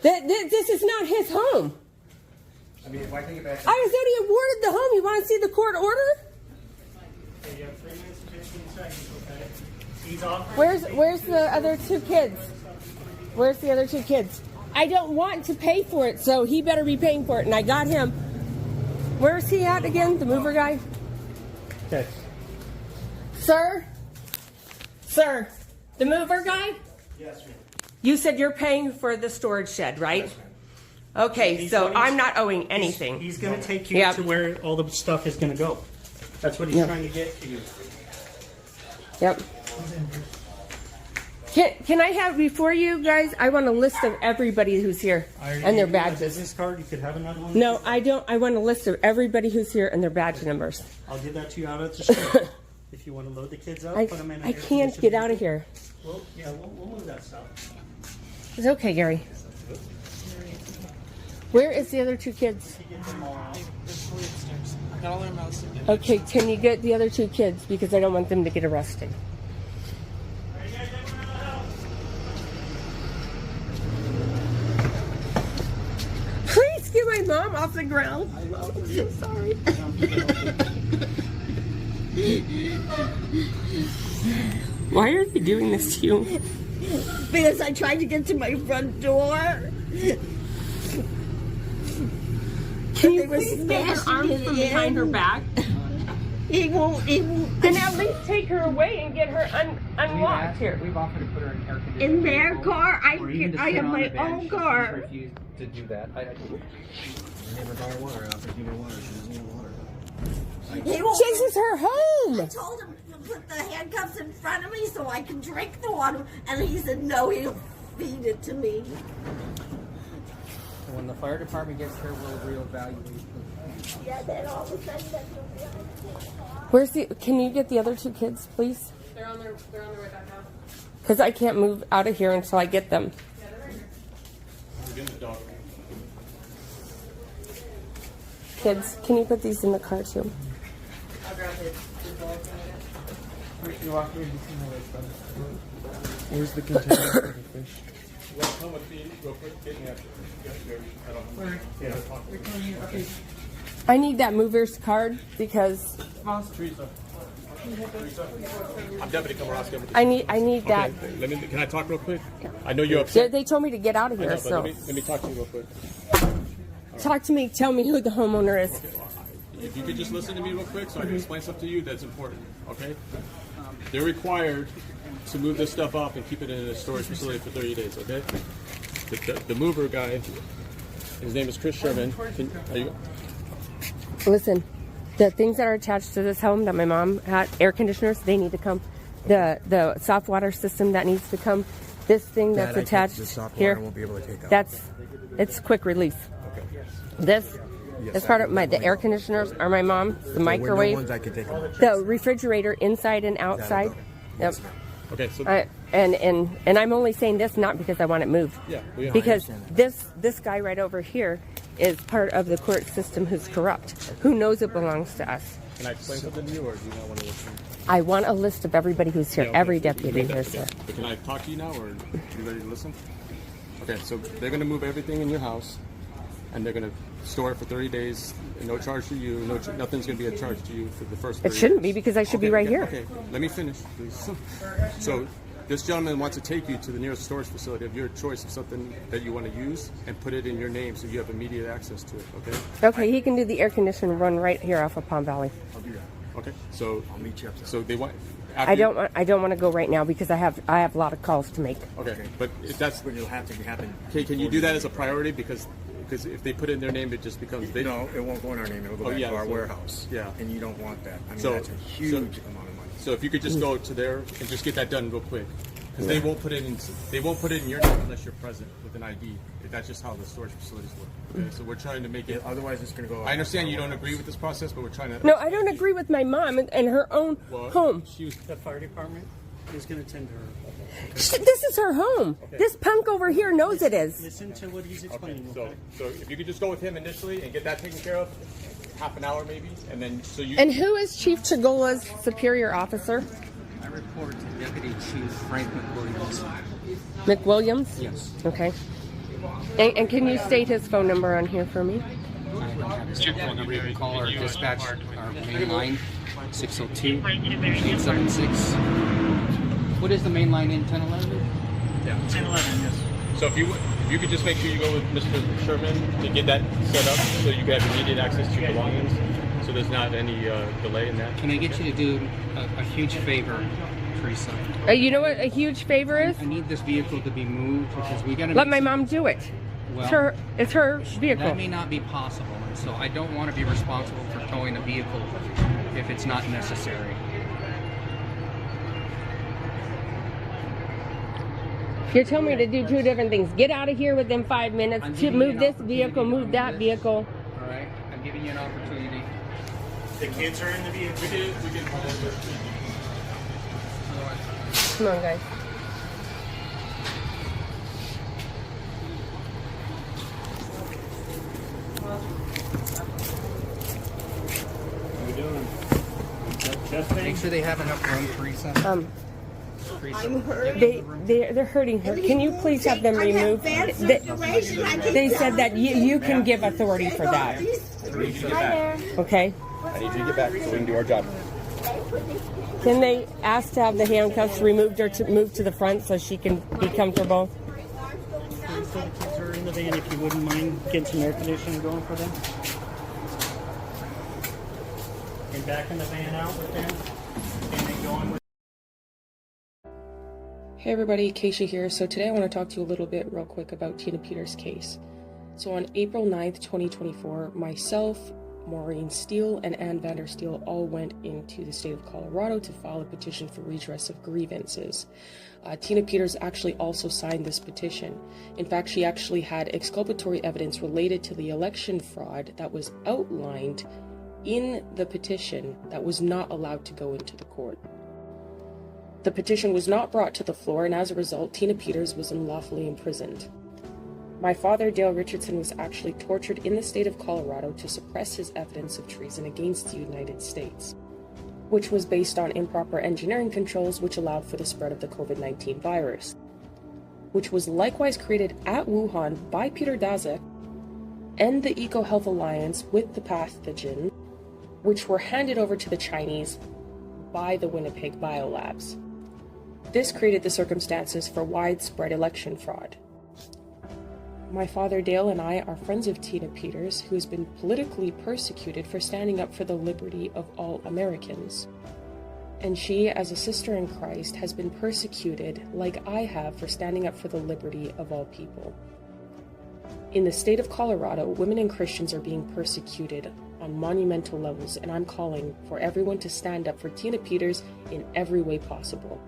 this is not his home. I mean, if I take it back. I was already awarded the home. You want to see the court order? Okay, you have 3 minutes and 15 seconds, okay? He's off. Where's the other two kids? Where's the other two kids? I don't want to pay for it, so he better be paying for it. And I got him. Where's he at again? The mover guy? Okay. Sir? Sir, the mover guy? Yes, ma'am. You said you're paying for the storage shed, right? Yes, ma'am. Okay, so I'm not owing anything. He's going to take you to where all the stuff is going to go. That's what he's trying to get to you. Yep. Can I have, before you guys, I want a list of everybody who's here and their badges. Business card, you could have another one. No, I don't. I want a list of everybody who's here and their badge numbers. I'll give that to you out at the store. If you want to load the kids up, put them in. I can't get out of here. Well, yeah, we'll move that stuff. It's okay, Gary. Where is the other two kids? Okay, can you get the other two kids? Because I don't want them to get arrested. Please get my mom off the ground. I'm sorry. Why are they doing this to you? Because I tried to get to my front door. Can you please get her arms from behind her back? He won't. Then at least take her away and get her unlocked here. We've offered to put her in air conditioning. In their car? I have my own car. She's refused to do that. I never got her water out. Give her water. She doesn't want water. This is her home. I told him to put the handcuffs in front of me so I can drink the water, and he said no, he'll feed it to me. When the fire department gets here, we'll reevaluate. Yeah, then all of a sudden that's Where's the? Can you get the other two kids, please? They're on their way back now. Because I can't move out of here until I get them. Kids, can you put these in the car too? I'll grab it. You walk here, you see my legs, brother. Where's the container for the fish? I need that mover's card because I'm Deputy Komorowski. I need that. Can I talk real quick? I know you're upset. They told me to get out of here. So let me talk to you real quick. talk to me. Tell me who the homeowner is. If you could just listen to me real quick so I can explain stuff to you that's important, okay? They're required to move this stuff up and keep it in a storage facility for 30 days, okay? The mover guy, his name is Chris Sherman. Listen, the things that are attached to this home that my mom had, air conditioners, they need to come. The soft water system that needs to come. This thing that's attached here, won't be able to take out. It's quick release. Okay. This is part of the air conditioners are my mom's, the microwave, ones I can take out. the refrigerator inside and outside. Yep. Okay, so and I'm only saying this not because I want it moved. Yeah, because this guy right over here is part of the court system who's corrupt, who knows it belongs to us. Can I explain something to you, or do you not want to listen? I want a list of everybody who's here, Yeah, okay. every deputy who's here. But can I talk to you now, or are you ready to listen? Okay, so they're going to move everything in your house, and they're going to store it for 30 days, and no charge to you. Nothing's going to be a charge to you for the first 30 It shouldn't days. be because I should be right here. Okay, let me finish, please. So this gentleman wants to take you to the nearest storage facility of your choice of something that you want to use and put it in your name so you have immediate access to it, okay? Okay, he can do the air conditioner run right here off of Palm Valley. I'll do that. Okay, so I'll meet you up there. So they want. I don't want to go right now because I have a lot of calls to make. Okay, but if that's what will have to happen. Okay, can you do that as a priority because if they put it in their name, it just becomes big. No, it won't go in our name. It'll go back to our warehouse. Yeah, and you don't want that. I mean, so that's a huge amount of money. So if you could just go to there and just get that done real quick, because they won't put it in. They won't put it in your name unless you're present with an ID. That's just how the storage facilities work. Okay? So we're trying to make it. Otherwise, it's going to go. I understand you don't agree with this process, but we're trying to. No, I don't agree with my mom and her own home. The fire department is going to tend to her. This is her home. Okay. This punk over here knows it is. Listen to what he's explaining. Okay, so if you could just go with him initially and get that taken care of, half an hour maybe, and then so you. And who is Chief Chagola's superior officer? I report to Deputy Chief Frank McWilliams. McWilliams? Yes. Okay. And can you state his phone number on here for me? I don't have his phone number. You can call our dispatch, our main line, 602-876. What is the main line in 1011? Yeah, 1011. Yes. So if you could just make sure you go with Mr. Sherman to get that set up, so you can have immediate access to your belongings, so there's not any delay in that. Can I get you to do a huge favor, Teresa? You know what a huge favor is? I need this vehicle to be moved because we got to let my mom do it. Well, it's her vehicle. That may not be possible, and so I don't want to be responsible for towing a vehicle if it's not necessary. You're telling me to do two different things. Get out of here within 5 minutes. To move this vehicle, move that vehicle. All right, I'm giving you an opportunity. The kids are in the vehicle. We can Come on, guys. How we doing? Make sure they have enough room, Teresa. I'm hurt. They're hurting her. Can you please have them removed? They said that you can give authority for that. Okay. I need you to get back so we can do our job. Can they ask to have the handcuffs removed or to move to the front so she can be comfortable? So the kids are in the van. If you wouldn't mind getting some air conditioning going for them. And back in the van out with them. And then going with. Hey everybody, Keisha here. So today I want to talk to you a little bit real quick about Tina Peters' case. So on April 9th, 2024, myself, Maureen Steele, and Ann Vandersteel all went into the state of Colorado to file a petition for redress of grievances. Tina Peters actually also signed this petition. In fact, she actually had exculpatory evidence related to the election fraud that was outlined in the petition that was not allowed to go into the court. The petition was not brought to the floor, and as a result, Tina Peters was unlawfully imprisoned. My father, Dale Richardson, was actually tortured in the state of Colorado to suppress his evidence of treason against the United States, which was based on improper engineering controls which allowed for the spread of the COVID-19 virus, which was likewise created at Wuhan by Peter Daszak and the EcoHealth Alliance with the pathogen, which were handed over to the Chinese by the Winnipeg Biolabs. This created the circumstances for widespread election fraud. My father Dale and I are friends of Tina Peters, who has been politically persecuted for standing up for the liberty of all Americans. And she, as a sister in Christ, has been persecuted like I have for standing up for the liberty of all people. In the state of Colorado, women and Christians are being persecuted on monumental levels, and I'm calling for everyone to stand up for Tina Peters in every way possible,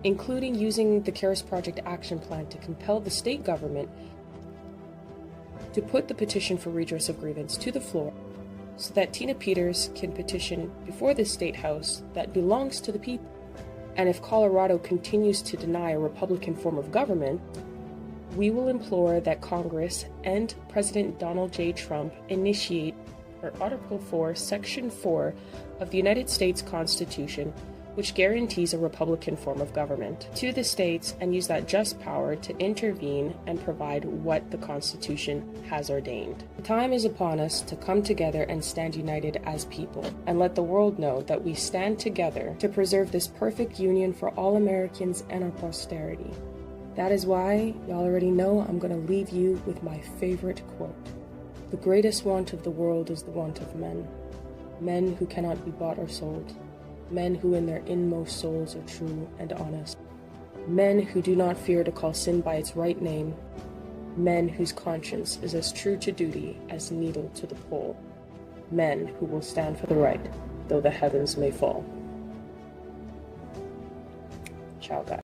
including using the CARES Project Action Plan to compel the state government to put the petition for redress of grievance to the floor so that Tina Peters can petition before the State House that belongs to the people. And if Colorado continues to deny a Republican form of government, we will implore that Congress and President Donald J. Trump initiate Article 4, Section 4 of the United States Constitution which guarantees a republican form of government, to the states and use that just power to intervene and provide what the Constitution has ordained. The time is upon us to come together and stand united as people, and let the world know that we stand together to preserve this perfect union for all Americans and our posterity. That is why, y'all already know, I'm going to leave you with my favorite quote. The greatest want of the world is the want of men. Men who cannot be bought or sold. Men who in their inmost souls are true and honest. Men who do not fear to call sin by its right name. Men whose conscience is as true to duty as needle to the pole. Men who will stand for the right, though the heavens may fall. Ciao, guys.